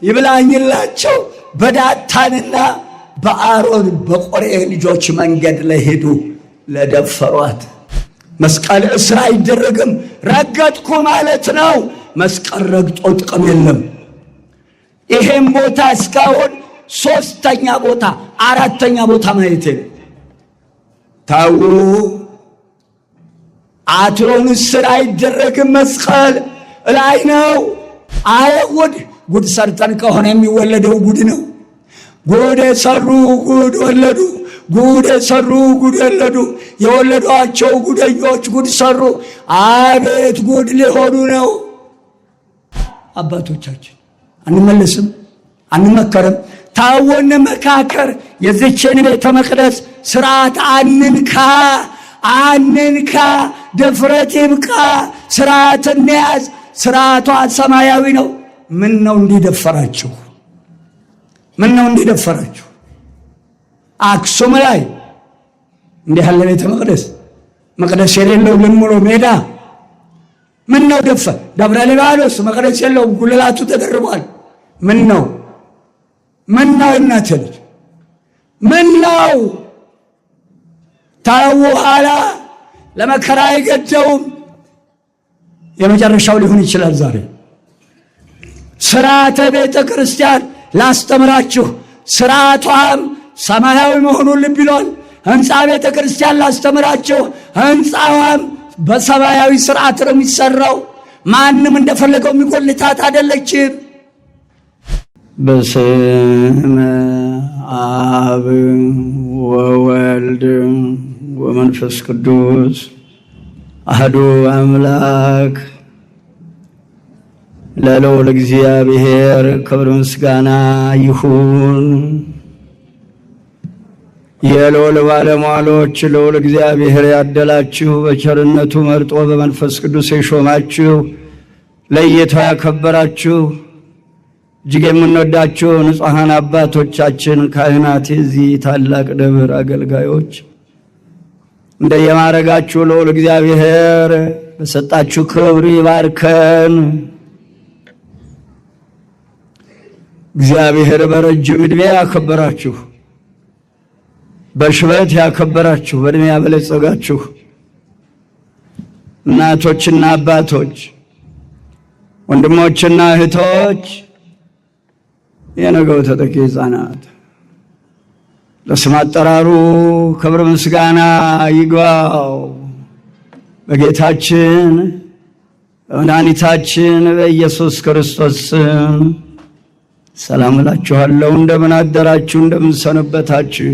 ይብላኝላቸው በዳታንና በአሮን በቆሬ ልጆች መንገድ ላይ ሄዱ ለደፈሯት። መስቀል እስራ አይደረግም፣ ረገጥኩ ማለት ነው። መስቀል ረግጦ ጥቅም የለም። ይሄን ቦታ እስካሁን 3ኛ ቦታ 4ኛ ቦታ ማየት ታው አትሮን እስራ አይደረግም፣ መስቀል ላይ ነው። አይሁድ ጉድ ሰርተን ከሆነ የሚወለደው ጉድ ነው። ጉድ ሰሩ ጉድ ወለዱ፣ ጉድ ሰሩ ጉድ ወለዱ። የወለዷቸው ጉደኞች ጉድ ሰሩ። አቤት ጉድ ሊሆኑ ነው። አባቶቻችን አንመለስም፣ አንመከርም። ታወን መካከር የዚችን ቤተ መቅደስ ስርዓት አንንካ፣ ድፍረት ይብቃ። ስርዓት እንያዝ። ስርዓቷ ሰማያዊ ነው። ምን ነው እንዲደፈራችሁ? ምን ነው እንዲደፈራችሁ? አክሱም ላይ እንዲህ ያለ ቤተ መቅደስ የሌለው ልሙሎ ሜዳ ምን ነው ደፈር? ደብረ ሊባኖስ መቅደስ የለውም፣ ጉልላቱ ተደርቧል። ምን ነው እናቴ ልጅ ምን ነው? ታው ኋላ ለመከራ አይገደውም። የመጨረሻው ሊሆን ይችላል ዛሬ። ስርዓተ ቤተ ክርስቲያን ላስተምራችሁ፣ ስርዓቷም ሰማያዊ መሆኑን ልብ ይሏል። ህንፃ ቤተ ክርስቲያን ላስተምራችሁ፣ ህንፃዋም በሰማያዊ ስርዓት ነው የሚሰራው። ማንም እንደፈለገው የሚጎልታት አይደለችም። በስመ አብ ወወልድ ወመንፈስ ቅዱስ አሐዱ አምላክ ለልዑል እግዚአብሔር ክብር ምስጋና ይሁን። የልዑል ባለሟሎች ልዑል እግዚአብሔር ያደላችሁ፣ በቸርነቱ መርጦ በመንፈስ ቅዱስ የሾማችሁ፣ ለይቶ ያከበራችሁ እጅግ የምንወዳችሁ ንጹሐን አባቶቻችን ካህናት፣ የዚህ ታላቅ ደብር አገልጋዮች እንደየማረጋችሁ ልዑል እግዚአብሔር በሰጣችሁ ክብር ይባርከን። እግዚአብሔር በረጅም ዕድሜ ያከበራችሁ፣ በሽበት ያከበራችሁ፣ በዕድሜ ያበለጸጋችሁ እናቶችና አባቶች፣ ወንድሞችና እህቶች፣ የነገው ተተኪ ሕፃናት ለስም አጠራሩ ክብር ምስጋና ይግባው። በጌታችን በመድኃኒታችን በኢየሱስ ክርስቶስ ስም ሰላም እላችኋለሁ። እንደምን አደራችሁ? እንደምን ሰነበታችሁ?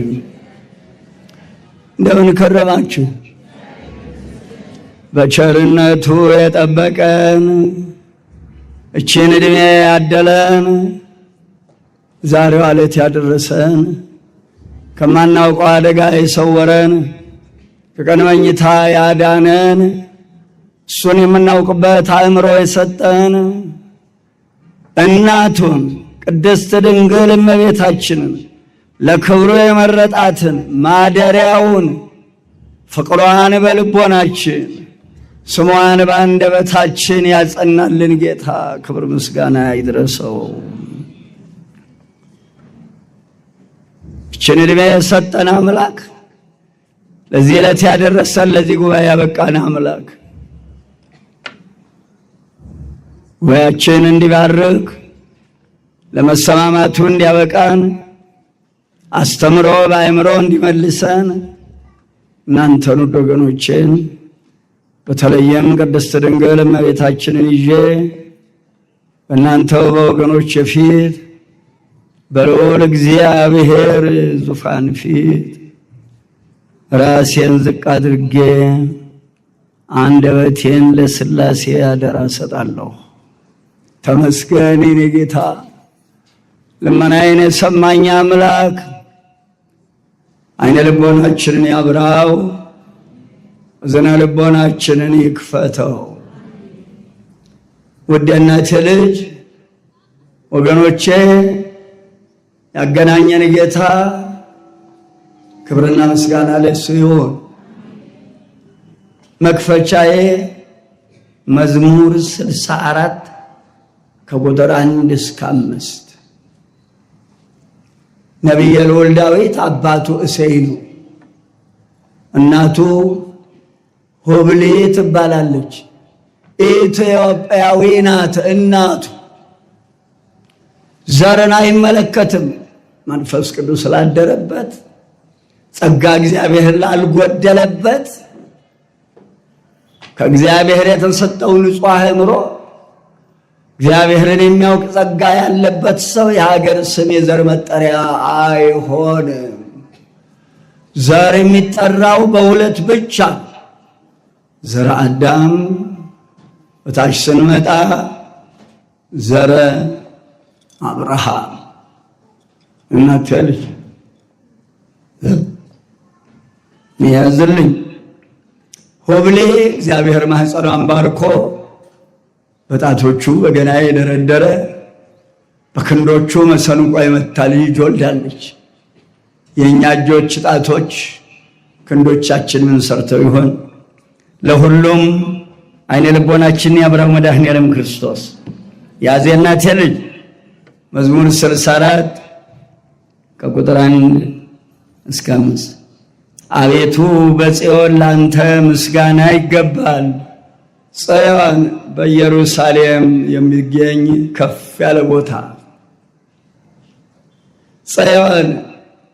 እንደምን ከረማችሁ? በቸርነቱ የጠበቀን እቺን ዕድሜ ያደለን ዛሬው ዕለት ያደረሰን ከማናውቀው አደጋ የሰወረን ከቀን መኝታ ያዳነን እሱን የምናውቅበት አእምሮ የሰጠን እናቱን ቅድስት ድንግል እመቤታችንን ለክብሩ የመረጣትን ማደሪያውን ፍቅሯን በልቦናችን ስሟን በአንደበታችን ያጸናልን ጌታ ክብር ምስጋና ይድረሰው። ይህችን ዕድሜ የሰጠን አምላክ፣ ለዚህ ዕለት ያደረሰን፣ ለዚህ ጉባኤ ያበቃን አምላክ ጉባኤያችን እንዲባርክ ለመሰማማቱ እንዲያበቃን አስተምሮ በአእምሮ እንዲመልሰን እናንተን ውድ ወገኖቼን በተለየም ቅድስት ድንግል እመቤታችንን ይዤ በእናንተው በወገኖች ፊት በልዑል እግዚአብሔር ዙፋን ፊት ራሴን ዝቅ አድርጌ አንደበቴን ለሥላሴ አደራ ሰጣለሁ። ተመስገን የኔ ጌታ፣ ልመናዬን የሰማኝ አምላክ አይነ ልቦናችንን ያብራው፣ እዝነ ልቦናችንን ይክፈተው። ውድ እናቴ ልጅ ወገኖቼ፣ ያገናኘን ጌታ ክብርና ምስጋና ለእሱ ይሁን። መክፈቻዬ መዝሙር 64 ከቁጥር 1 እስከ 5 ነቢየ ልዑል ዳዊት አባቱ እሴይ ነው። እናቱ ሆብሌ ትባላለች። ኢትዮጵያዊ ናት እናቱ። ዘርን አይመለከትም። መንፈስ ቅዱስ ስላደረበት ጸጋ እግዚአብሔር ላልጎደለበት ከእግዚአብሔር የተሰጠው ንጹሕ አእምሮ እግዚአብሔርን የሚያውቅ ጸጋ ያለበት ሰው የሀገር ስም የዘር መጠሪያ አይሆንም። ዘር የሚጠራው በሁለት ብቻ። ዘረ አዳም በታች ስንመጣ ዘረ አብርሃም እናት ልጅ ሚያዝልኝ ሆብሌ እግዚአብሔር ማኅፀኗን ባርኮ በጣቶቹ በገና የደረደረ በክንዶቹ መሰንቆ የመታ ልጅ ወልዳለች። የእኛ እጆች ጣቶች ክንዶቻችን ምን ሰርተው ይሆን? ለሁሉም አይነ ልቦናችንን ያብራው መድኃኔዓለም ክርስቶስ። ያዜ እናቴ ልጅ መዝሙር 64 ከቁጥር 1 እስከ 5 አቤቱ በጽዮን ላንተ ምስጋና ይገባል። ጽዮን በኢየሩሳሌም የሚገኝ ከፍ ያለ ቦታ። ጽዮን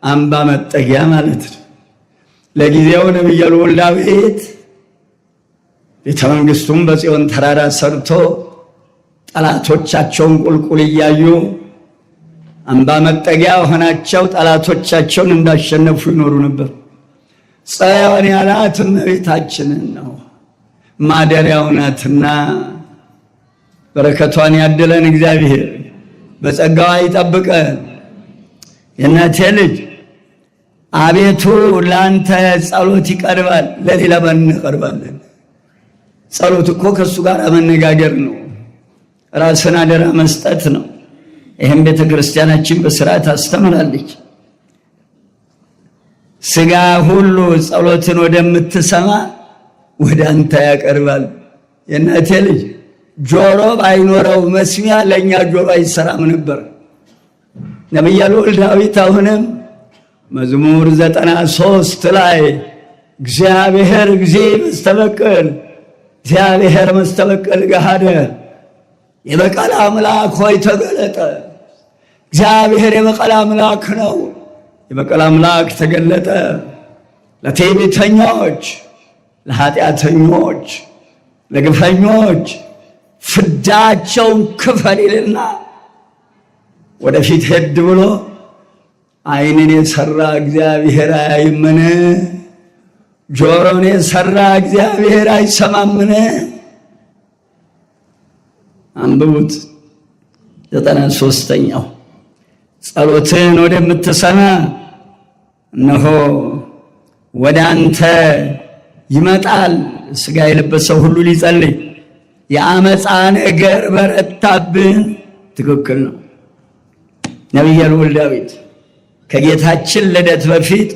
አምባ መጠጊያ ማለት ነው። ለጊዜው ነቢየ ልዑል ዳዊት ቤተ መንግሥቱን በጽዮን ተራራ ሰርቶ ጠላቶቻቸውን ቁልቁል እያዩ አምባ መጠጊያ ሆናቸው ጠላቶቻቸውን እንዳሸነፉ ይኖሩ ነበር። ጽዮን ያላት እመቤታችንን ነው። ማደሪያው ናትና በረከቷን ያድለን እግዚአብሔር፣ በጸጋዋ ይጠብቀን። የእናቴ ልጅ አቤቱ ላንተ ጸሎት ይቀርባል። ለሌላ ማን እንቀርባለን? ጸሎት እኮ ከእሱ ጋር መነጋገር ነው። ራስን አደራ መስጠት ነው። ይህም ቤተ ክርስቲያናችን በስርዓት አስተምራለች። ሥጋ ሁሉ ጸሎትን ወደምትሰማ ወደ አንተ ያቀርባል። የእናቴ ልጅ ጆሮ ባይኖረው መስሚያ ለእኛ ጆሮ አይሰራም ነበር። ነቢየ ልዑል ዳዊት አሁንም መዝሙር 93 ላይ እግዚአብሔር ጊዜ መስተበቅል እግዚአብሔር መስተበቅል ገሃደ የበቀል አምላክ ሆይ ተገለጠ። እግዚአብሔር የበቀል አምላክ ነው። የበቀል አምላክ ተገለጠ። ለትዕቢተኞች፣ ለኃጢአተኞች፣ ለግፈኞች ፍዳቸውን ክፈል ይልና ወደፊት ሄድ ብሎ ዓይንን የሠራ እግዚአብሔር አያይምን? ጆሮን የሠራ እግዚአብሔር አይሰማምን? አንብቡት። 93ኛው ጸሎትን ወደምትሰማ እነሆ ወደ አንተ ይመጣል። ሥጋ የለበሰው ሁሉ ሊጸልይ የአመፃ ነገር በረታብን። ትክክል ነው። ነቢየ ልዑል ዳዊት ከጌታችን ልደት በፊት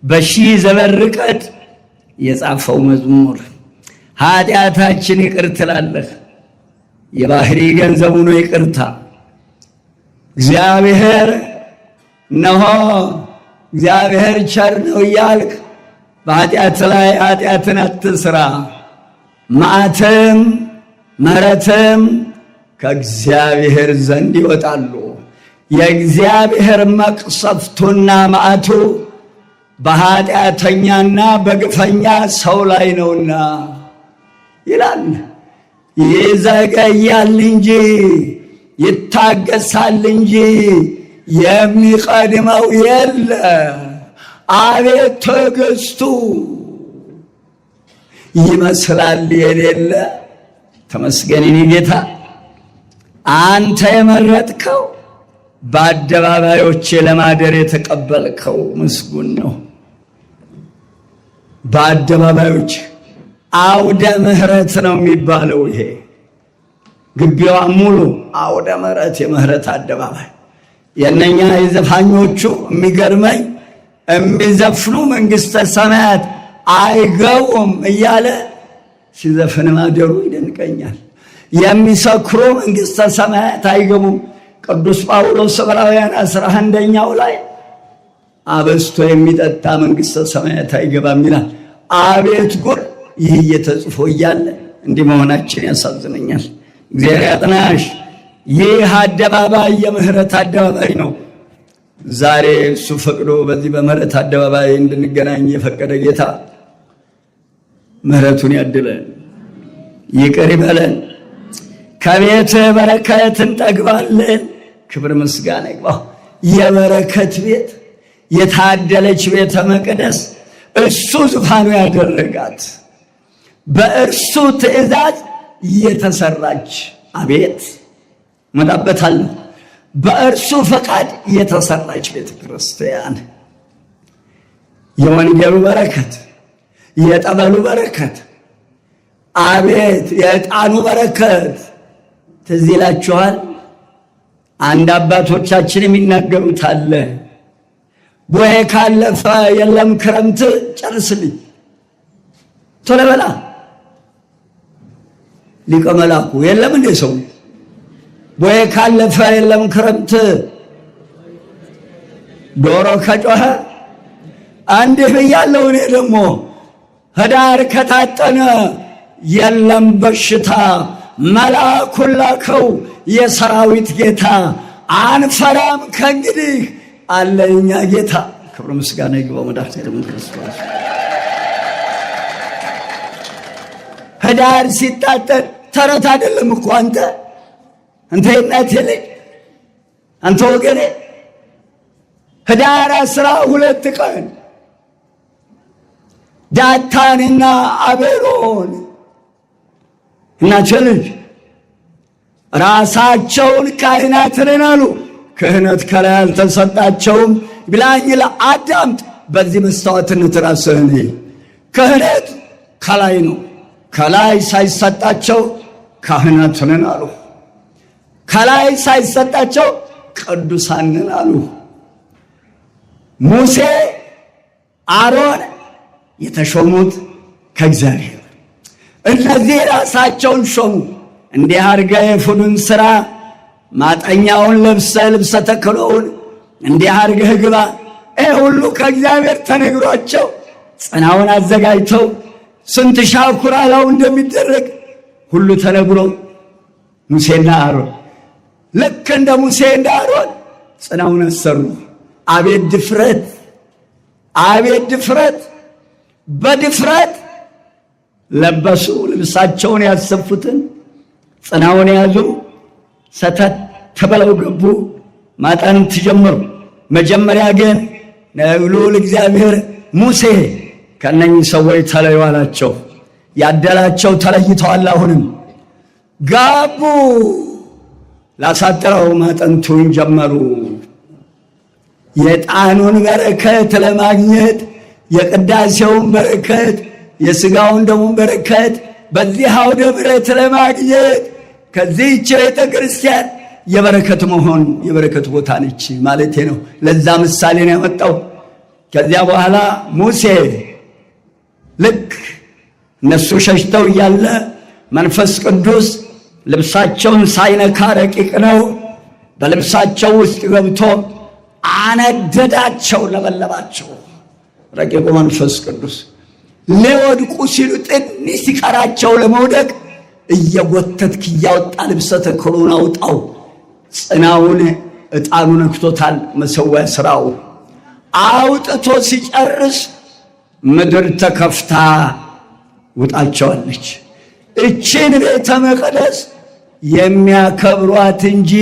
በሺህ ዘመን ርቀት የጻፈው መዝሙር ኃጢአታችን ይቅር ትላለህ፣ የባህሪ ገንዘቡ ነው ይቅርታ። እግዚአብሔር እነሆ እግዚአብሔር ቸር ነው እያልክ በኃጢአት ላይ ኃጢአትን አትስራ። መዓትም ምሕረትም ከእግዚአብሔር ዘንድ ይወጣሉ። የእግዚአብሔር መቅሰፍቱና መዓቱ በኃጢአተኛና በግፈኛ ሰው ላይ ነውና ይላል። ይዘገያል እንጂ ይታገሳል እንጂ የሚቀድመው የለ። አቤት ትዕግስቱ ይመስላል የሌለ። ተመስገን ጌታ፣ አንተ የመረጥከው በአደባባዮቼ ለማደር የተቀበልከው ምስጉን ነው። በአደባባዮች አውደ ምሕረት ነው የሚባለው። ይሄ ግቢዋ ሙሉ አውደ ምሕረት፣ የምህረት አደባባይ። የእነኛ የዘፋኞቹ የሚገርመኝ የሚዘፍኑ መንግሥተ ሰማያት አይገቡም እያለ ሲዘፍን ማደሩ ይደንቀኛል። የሚሰክሩ መንግሥተ ሰማያት አይገቡም። ቅዱስ ጳውሎስ ዕብራውያን 11ኛው ላይ አበስቶ የሚጠጣ መንግሥተ ሰማያት አይገባም ይላል። አቤት ጉር! ይህ እየተጽፎ እያለ እንዲህ መሆናችን ያሳዝነኛል። እግዚአብሔር ያጥናሽ። ይህ አደባባይ የምህረት አደባባይ ነው። ዛሬ እሱ ፈቅዶ በዚህ በምህረት አደባባይ እንድንገናኝ የፈቀደ ጌታ ምህረቱን ያድለን፣ ይቅር ይበለን። ከቤት በረከት እንጠግባለን። ክብር ምስጋና ይግባው። የበረከት ቤት፣ የታደለች ቤተ መቅደስ እሱ ዙፋኑ ያደረጋት በእርሱ ትእዛዝ የተሰራች አቤት መጣበታለሁ። በእርሱ ፈቃድ የተሰራች ቤተ ክርስቲያን የወንጌሉ በረከት፣ የጠበሉ በረከት፣ አቤት የዕጣኑ በረከት ትዝ ይላችኋል። አንድ አባቶቻችን የሚናገሩት አለ። ቦሄ ካለፈ የለም ክረምት፣ ጨርስልኝ ቶሎ በላ ሊቀ መላኩ የለም እንደ ሰው ቦሄ ካለፈ የለም ክረምት፣ ዶሮ ከጮኸ እንዲህ ብያለሁ እኔ ደግሞ ህዳር ከታጠነ የለም በሽታ፣ መልአኩን ላከው የሰራዊት ጌታ፣ አንፈራም ከእንግዲህ አለ የኛ ጌታ። ክብር ምስጋና ይግባው መድኃኒታችን ክርስቶስ። ህዳር ሲታጠን ተረት አይደለም እኮ አንተ የእናቴ ልጅ አንተ ወገኔ፣ ህዳር 12 ቀን ዳታንና አቤሮን እናቴ ልጅ ራሳቸውን ካህናትን አሉ። ክህነት ከላይ አልተሰጣቸውም ብላኝ ለአዳምጥ። በዚህ መስታወትነት ራስህን ክህነት ከላይ ነው። ከላይ ሳይሰጣቸው ካህናትን አሉ። ከላይ ሳይሰጣቸው ቅዱሳንን አሉ። ሙሴ አሮን የተሾሙት ከእግዚአብሔር፣ እነዚህ ራሳቸውን ሾሙ። እንዲህ አርገ የፉኑን ሥራ ማጠኛውን ልብሰ ተክህኖውን እንዲህ አርገህ ግባ። ይህ ሁሉ ከእግዚአብሔር ተነግሯቸው ጽናውን አዘጋጅተው ስንት ሻኩራላው እንደሚደረግ ሁሉ ተነግሮ ሙሴና አሮን ልክ እንደ ሙሴ እንደ አሮን ጽናውን አሰሩ። አቤት ድፍረት! አቤት ድፍረት! በድፍረት ለበሱ። ልብሳቸውን ያሰፉትን ጽናውን ያዙ። ሰተት ተበለው ገቡ። ማጠንት ጀመሩ። መጀመሪያ ግን ልዑል እግዚአብሔር ሙሴ ከነኚህ ሰዎች ተለዩ አላቸው። ያደላቸው ተለይተዋል። አሁንም ጋቡ። ላሳጥረው ማጠንቱን ጀመሩ። የዕጣኑን በረከት ለማግኘት የቅዳሴውን በረከት የሥጋውን ደሙን በረከት በዚህ አውደ ምሕረት ለማግኘት ከዚህች ቤተ ክርስቲያን የበረከት መሆን የበረከት ቦታ ነች ማለቴ ነው። ለዛ ምሳሌ ነው ያመጣው። ከዚያ በኋላ ሙሴ ልክ እነሱ ሸሽተው እያለ መንፈስ ቅዱስ ልብሳቸውን ሳይነካ ረቂቅ ነው፣ በልብሳቸው ውስጥ ገብቶ አነደዳቸው፣ ለበለባቸው። ረቂቁ መንፈስ ቅዱስ ሊወድቁ ሲሉ ትንሽ ሲቀራቸው ለመውደቅ እየጎተትክ እያወጣ ልብሰ ተክህኖን አውጣው። ጽናውን ዕጣኑ ነክቶታል። መሠዊያ ሥራው አውጥቶ ሲጨርስ ምድር ተከፍታ ውጣቸዋለች። እችን ቤተ መቅደስ የሚያከብሯት እንጂ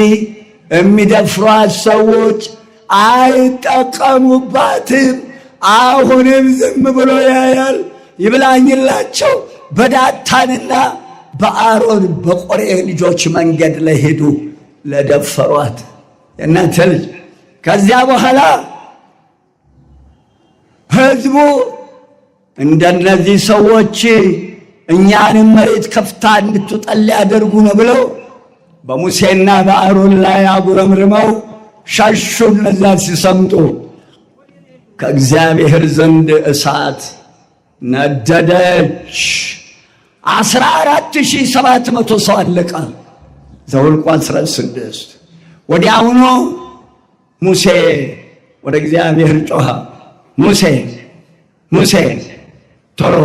የሚደፍሯት ሰዎች አይጠቀሙባትም። አሁንም ዝም ብሎ ያያል። ይብላኝላቸው በዳታንና በአሮን በቆሬ ልጆች መንገድ ለሄዱ ለደፈሯት የእናንተ ልጅ። ከዚያ በኋላ ሕዝቡ እንደነዚህ ሰዎች እኛንም መሬት ከፍታ እንድትጠል ያደርጉ ነው ብለው በሙሴና በአሮን ላይ አጉረምርመው ሸሹ። እነዛ ሲሰምጡ ከእግዚአብሔር ዘንድ እሳት ነደደች። 14,700 ሰው አለቀ። ዘኍልቍ 16 ወዲያውኑ ሙሴ ወደ እግዚአብሔር ጮኸ። ሙሴ ሙሴ ቶሎ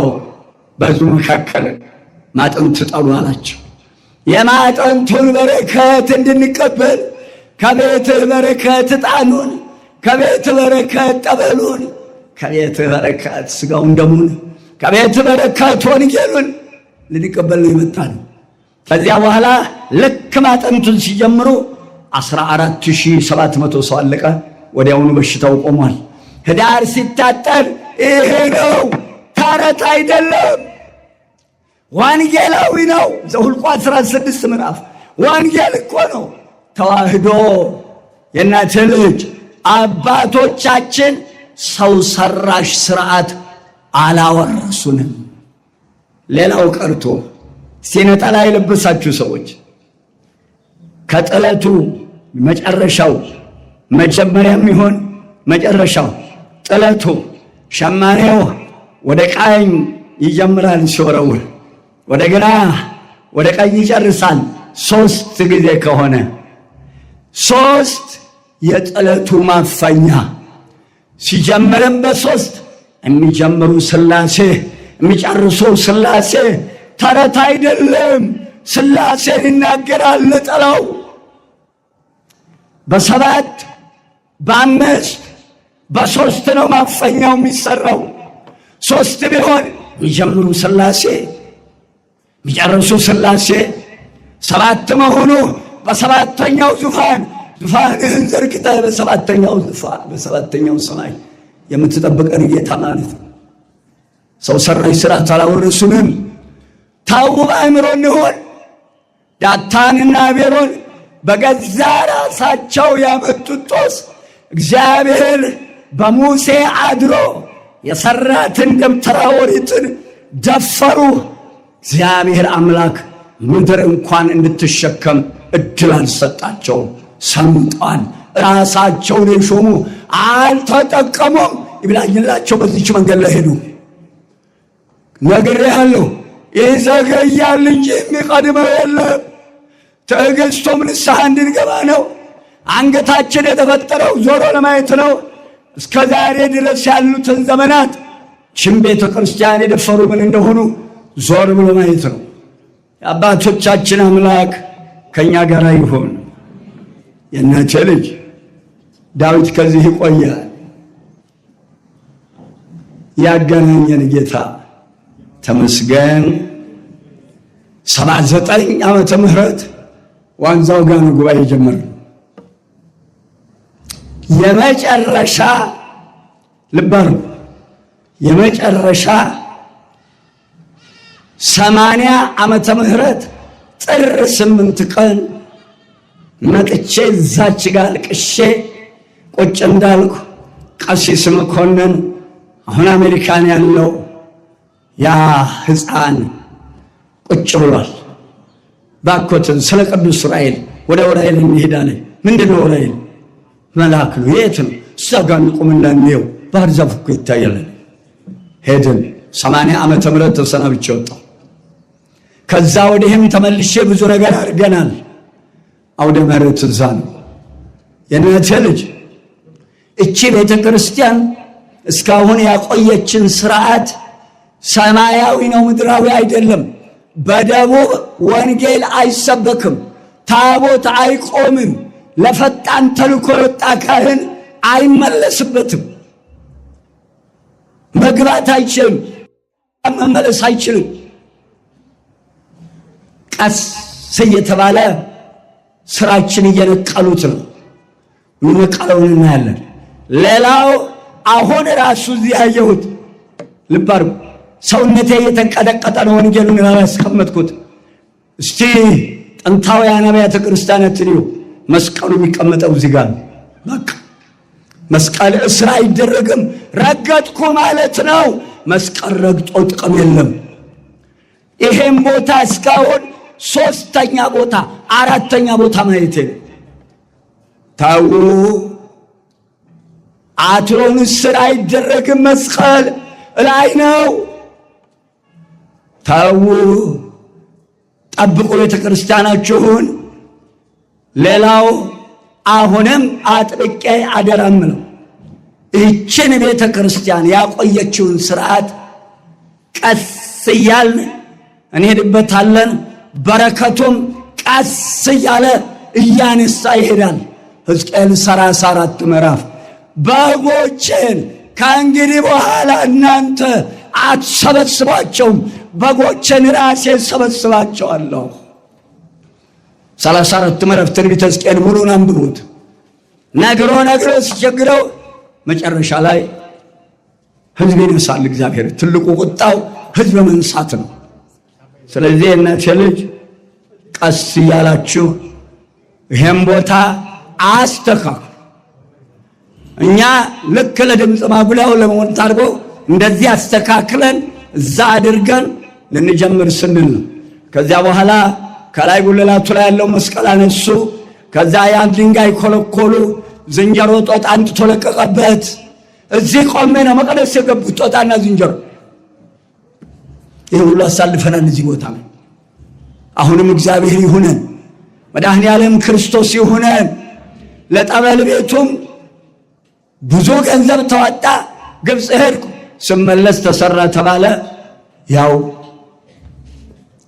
በሕዝቡ መካከል ማጠንት ጣሉ አላቸው። የማጠንቱን በረከት እንድንቀበል ከቤትህ በረከት ዕጣኑን፣ ከቤትህ በረከት ጠበሉን፣ ከቤትህ በረከት ሥጋውን ደሙን፣ ከቤትህ በረከት ወንጌሉን ልንቀበል ነው የመጣን። ከዚያ በኋላ ልክ ማጠንቱን ሲጀምሩ 14,700 ሰው አለቀ። ወዲያውኑ በሽታው ቆሟል። ኅዳር ሲታጠር ይሄ ነው፣ ተረት አይደለም፣ ወንጌላዊ ነው። ዘኍልቍ 16 ምዕራፍ ወንጌል እኮ ነው። ተዋህዶ የእናት ልጅ አባቶቻችን ሰው ሰራሽ ስርዓት አላወረሱንም። ሌላው ቀርቶ ነጠላ የለበሳችሁ ሰዎች ከጥለቱ መጨረሻው መጀመሪያም ይሆን መጨረሻው ጥለቱ ሸማኔው ወደ ቀኝ ይጀምራል ሲወረውር፣ ወደ ግራ ወደ ቀኝ ይጨርሳል። 3 ጊዜ ከሆነ 3 የጥለቱ ማፈኛ ሲጀምርም በ3 የሚጀምሩ ሥላሴ የሚጨርሱ ሥላሴ ተረት አይደለም። ሥላሴ ይናገራል። ነጠላው በ7 በ5 በ3 ነው ማፈኛው የሚሰራው። 3 ቢሆን የሚጀምሩ ሥላሴ የሚጨርሱ ሥላሴ፣ 7 መሆኑ በ7ኛው ዙፋንህን ዘርግተህ በ7ኛው ዙፋን በ7ኛው ሰማይ የምትጠብቀን ጌታ ማለት ነው። ሰው ሰራሽ ስርዓት አላወረሱንም። ታው በአእምሮ እንሆን። ዳታንና አቤሮን በገዛ ራሳቸው ያመጡት ጦስ እግዚአብሔር በሙሴ አድሮ የሰራትን ደብተራ ኦሪትን ደፈሩ። እግዚአብሔር አምላክ ምድር እንኳን እንድትሸከም እድል አልሰጣቸውም። ሰምጧል። ራሳቸውን የሾሙ አልተጠቀሙም። ይብላኝላቸው በዚች መንገድ ላይ ሄዱ። ነግሬሃለሁ፣ ይዘገያል እንጂ የሚቀድመው የለም። ትዕግሥቱም ንስሐ እንድንገባ ነው። አንገታችን የተፈጠረው ዞሮ ለማየት ነው። እስከ ዛሬ ድረስ ያሉትን ዘመናት ሽም ቤተ ክርስቲያን የደፈሩ ምን እንደሆኑ ዞር ብሎ ማየት ነው። የአባቶቻችን አምላክ ከእኛ ጋር ይሆን። የእናቴ ልጅ ዳዊት ከዚህ ይቆያል። ያገናኘን ጌታ ተመስገን። 79 ዓመተ ምህረት ዋንዛው ጋር ነው ጉባኤ ጀመርን። የመጨረሻ ልባሩ የመጨረሻ 80 ዓመተ ምህረት ጥር 8 ቀን መጥቼ እዛች ጋር ልቅሼ ቁጭ እንዳልኩ ቀሲስ መኮንን አሁን አሜሪካን ያለው ያ ሕፃን ቁጭ ብሏል። ባኮትን ስለ ቅዱስ ዑራኤል ወደ ዑራኤል እንሄዳለን። ምንድነው ዑራኤል? መልአክ ነው። የት ነው? እዛ ጋር እንቁምና እንየው፣ ባህር ዛፍ እኮ ይታያል። ሄድን። 80 ዓመተ ምህረት ተሰናብቼ ወጣሁ። ከዛ ወዲህም ተመልሼ ብዙ ነገር አድርገናል። አውደ ምሕረት እዛ ነው። የእናቴ ልጅ እቺ ቤተ ክርስቲያን እስካሁን ያቆየችን ስርዓት ሰማያዊ ነው፣ ምድራዊ አይደለም። በደቡብ ወንጌል አይሰበክም፣ ታቦት አይቆምም፣ ለፈጣን ተልኮ የወጣ ካህን አይመለስበትም፣ መግባት አይችልም፣ መመለስ አይችልም። ቀስ እየተባለ ስራችን እየነቀሉት ነው። የሚነቀለውን እናያለን። ሌላው አሁን ራሱ እዚህ ያየሁት ልብ አድርጉ። ሰውነቴ እየተንቀጠቀጠ ነው። ወንጌሉን ያስቀመጥኩት እስቲ ጥንታውያን አብያተ ክርስቲያናት ነው። መስቀሉ የሚቀመጠው እዚህ ጋር ነው። በቃ መስቀል እስራ አይደረግም። ረገጥኩ ማለት ነው። መስቀል ረግጦ ጥቅም የለም። ይሄን ቦታ እስካሁን 3ኛ ቦታ 4ኛ ቦታ ማየት ነው። ታው አትሮን እስራ አይደረግም። መስቀል ላይ ነው። ታው ጠብቁ ቤተ ክርስቲያናችሁን። ሌላው አሁንም አጥብቄ አደራም ነው ይህችን ቤተ ክርስቲያን ያቆየችውን ስርዓት ቀስ እያልን እንሄድበታለን። በረከቱም ቀስ እያለ እያነሳ ይሄዳል። ሕዝቅኤል 34 ምዕራፍ በጎቼን ከእንግዲህ በኋላ እናንተ አትሰበስቧቸውም፣ በጎቼን ራሴ ሰበስባቸዋለሁ። 34 ምዕራፍ ትንቢተ ሕዝቅኤል ሙሉን አንብቡት። ነግሮ ሲቸግረው መጨረሻ ላይ ሕዝብ ይነሳል። እግዚአብሔር ትልቁ ቁጣው ሕዝብ መንሳት ነው። ስለዚህ እናቴ ልጅ ቀስ እያላችሁ ይሄን ቦታ አስተካክሉ። እኛ ልክ ለድምፅ ማጉሊያው ለመሆን ታርጎ እንደዚህ አስተካክለን እዛ አድርገን ልንጀምር ስንል ነው። ከዚያ በኋላ ከላይ ጉልላቱ ላይ ያለው መስቀል አነሱ። ከዛ ያን ድንጋይ ኮለኮሉ። ዝንጀሮ ጦጣ አንጥቶ ለቀቀበት። እዚህ ቆሜ ነው መቅደስ የገቡት ጦጣና ዝንጀሮ። ይህ ሁሉ አሳልፈናል እዚህ ቦታ ላይ። አሁንም እግዚአብሔር ይሁነን፣ መድኃኔ ዓለም ክርስቶስ ይሁነን። ለጠበል ቤቱም ብዙ ገንዘብ ተዋጣ። ግብፅ ሄድኩ ስመለስ ተሰራ ተባለ። ያው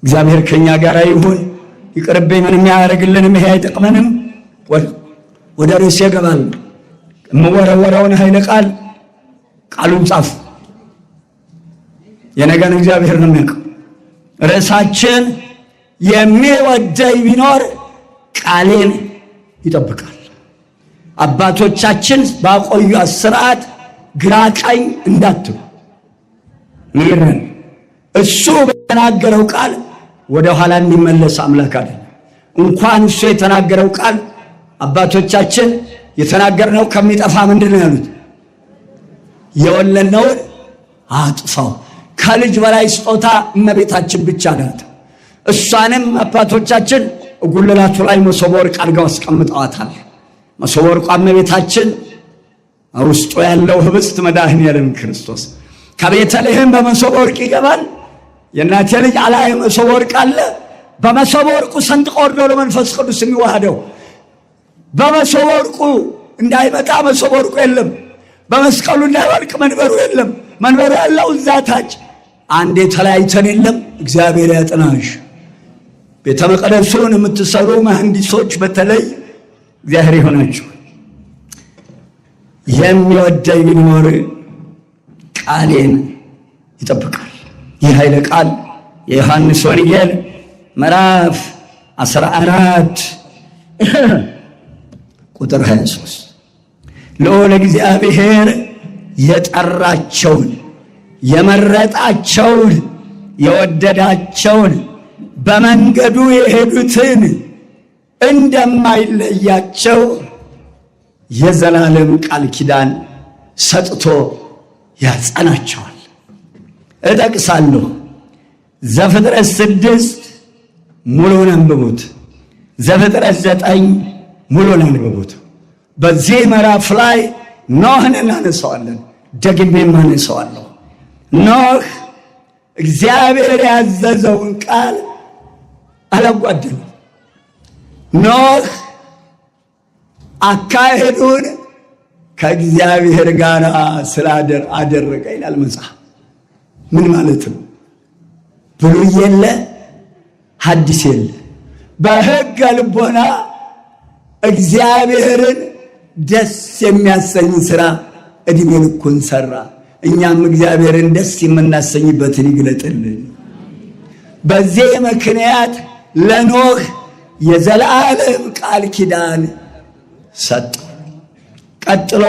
እግዚአብሔር ከኛ ጋር ይሁን። ይቅርብኝ፣ ምንም ያደርግልንም ይሄ አይጠቅመንም። ወደ ርዕሴ እገባለሁ። የምወረወረውን ኃይለ ቃሉን ጻፉ። የነገን እግዚአብሔር ነው የሚያውቀው። ርዕሳችን የሚወደኝ ቢኖር ቃሌን ይጠብቃል። አባቶቻችን ባቆዩት ሥርዓት ግራ ቀኝ እንዳትሉ ምንድነው? እሱ በተናገረው ቃል ወደ ኋላ እንዲመለስ አምላክ አይደለም። እንኳን እሱ የተናገረው ቃል አባቶቻችን የተናገርነው ከሚጠፋ ምንድነው ያሉት? የወለድነውን አጥፋው። ከልጅ በላይ ስጦታ እመቤታችን ብቻ ናት። እሷንም አባቶቻችን ጉልላቱ ላይ መሶበ ወርቅ አድርገው አስቀምጠዋታል። መሶበ ወርቋ እመቤታችን ውስጡ ያለው ህብስት መድኃኔ ዓለም ክርስቶስ ከቤተልሔም በመሶበ ወርቅ ይገባል። የእናቴ ልጅ አላይ መሶበ ወርቅ አለ። በመሶበ ወርቁ ሰንጥቆ ወርዶ ለመንፈስ ቅዱስ የሚዋሃደው በመሶበ ወርቁ እንዳይመጣ መሶበ ወርቁ የለም። በመስቀሉ እንዳይወልቅ መንበሩ የለም። መንበሩ ያለው እዛ ታች። አንዴ ተለያይተን የለም። እግዚአብሔር ያጥናሽ። ቤተ መቅደሱን የምትሰሩ መሐንዲሶች በተለይ እግዚአብሔር ይሆናችሁ። የሚወደኝ ቢኖር ቃሌን ይጠብቃል። ይህ ኃይለ ቃል የዮሐንስ ወንጌል ምዕራፍ 14 ቁጥር 23 ልዑል እግዚአብሔር የጠራቸውን የመረጣቸውን የወደዳቸውን በመንገዱ የሄዱትን እንደማይለያቸው የዘላለም ቃል ኪዳን ሰጥቶ ያጸናቸዋል። እጠቅሳለሁ። ዘፍጥረት 6 ሙሉን አንብቡት። ዘፍጥረት 9 ሙሉን አንብቡት። በዚህ ምዕራፍ ላይ ኖህን እናነሳዋለን። ደግሜም አነሳዋለሁ። ኖህ እግዚአብሔር ያዘዘውን ቃል አላጓደለም። ኖህ አካሄዱን ከእግዚአብሔር ጋር አደረገ ይላል መጽሐፍ። ምን ማለት ነው? ብሉይ የለ ሐዲስ የለ። በሕገ ልቦና እግዚአብሔርን ደስ የሚያሰኝ ሥራ ዕድሜ ልኩን ሠራ። እኛም እግዚአብሔርን ደስ የምናሰኝበትን ይግለጥልን። በዚህ ምክንያት ለኖህ የዘላለም ቃል ኪዳን ሰጠ። ቀጥሎ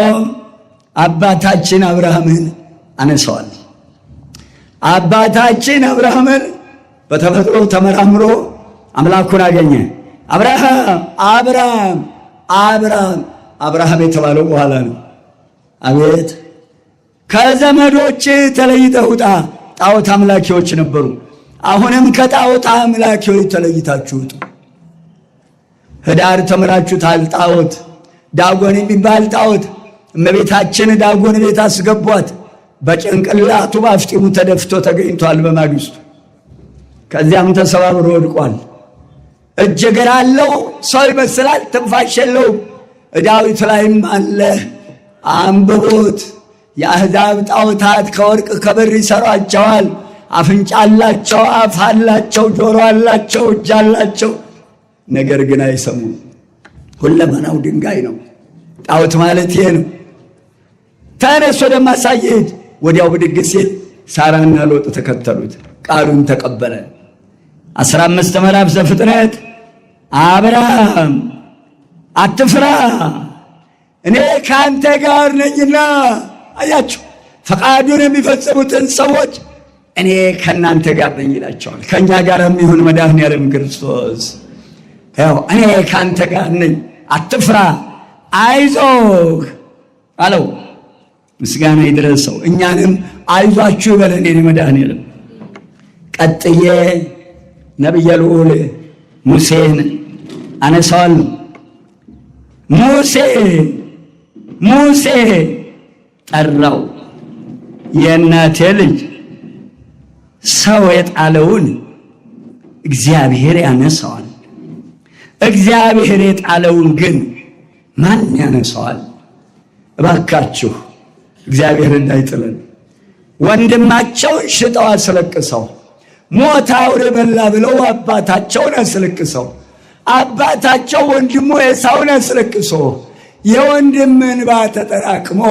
አባታችን አብርሃምን አነሳዋል። አባታችን አብርሃምን በተፈጥሮ ተመራምሮ አምላኩን አገኘ። አብርሃም የተባለው በኋላ ነው። አቤት ከዘመዶች ተለይተህ ውጣ። ጣዖት አምላኪዎች ነበሩ። አሁንም ከጣዖት አምላኪዎች ተለይታችሁ ውጡ። ህዳር ተምራችሁታል። ጣዖት ዳጎን የሚባል ጣዖት እመቤታችን ዳጎን ቤት አስገቧት። በጭንቅላቱ ባፍጢሙ ተደፍቶ ተገኝቷል በማግስቱ። ከዚያም ተሰባብሮ ወድቋል። እጅ እግር አለው፣ ሰው ይመስላል፣ ትንፋሽ የለውም። ዳዊት ላይም አለ አንብቡት። የአሕዛብ ጣዖታት ከወርቅ ከብር ይሠሯቸዋል። አፍንጫ አላቸው፣ አፍ አላቸው፣ ጆሮ አላቸው፣ እጅ አላቸው። ነገር ግን አይሰሙም። ሁለመናው ድንጋይ ነው። ጣዖት ማለት ይሄ ነው። ተነስ ወደማሳየት ወዲያው ብድግ ሲል ሳራና ሎጥ ተከተሉት። ቃሉን ተቀበለ። 15 ምዕራፍ ዘፍጥረት አብርሃም አትፍራ እኔ ከአንተ ጋር ነኝና። አያችሁ፣ ፈቃዱን የሚፈጽሙትን ሰዎች እኔ ከእናንተ ጋር ነኝ ይላቸዋል። ከእኛ ጋር የሚሆን መድኃኔዓለም ክርስቶስ ያው እኔ ከአንተ ጋር ነኝ፣ አትፍራ፣ አይዞህ አለው። ምስጋና ይድረሰው። እኛንም አይዟችሁ ይበለን የኔ መድኃኔዓለም። ቀጥዬ ነቢየ ልዑል ሙሴን አነሳዋለሁ። ሙሴ ጠራው። የእናቴ ልጅ ሰው የጣለውን እግዚአብሔር ያነሳዋል፣ እግዚአብሔር የጣለውን ግን ማን ያነሳዋል? እባካችሁ እግዚአብሔር እንዳይጥለን። ወንድማቸውን ሽጠው አስለቅሰው፣ ሞት አውሬ በላ ብለው አባታቸውን አስለቅሰው፣ አባታቸው ወንድሙ ኤሳውን አስለቅሶ የወንድም እንባ ተጠራቅሞ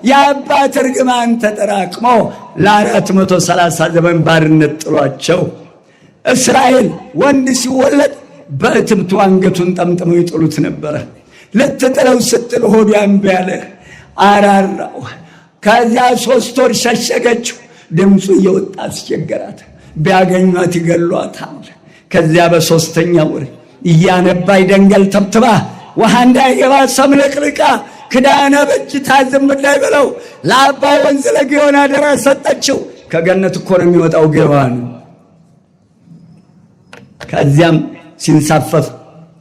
የአባት እርግማን ተጠራቅሞ ለ430 ዘመን ባርነት ጥሏቸው እስራኤል ወንድ ሲወለድ በእትብቱ አንገቱን ጠምጥመው ይጥሉት ነበረ። ልትጥለው ስትል ሆዱ ያንብ ያለ አራራው። ከዚያ 3 ወር ሸሸገችው። ድምፁ እየወጣ አስቸገራት። ቢያገኟት ይገሏታል። ከዚያ በ3ኛ ወር እያነባይ ደንገል ተብትባ ውሃ እንዳይገባ ሰምለቅልቃ ክዳነ በእጅታ ዝም እንዳይበለው ለአባይ ወንዝ ለግዮን አደራ ሰጠችው። ከገነት እኮ ነው የሚወጣው ግዮን። ከዚያም ሲንሳፈፍ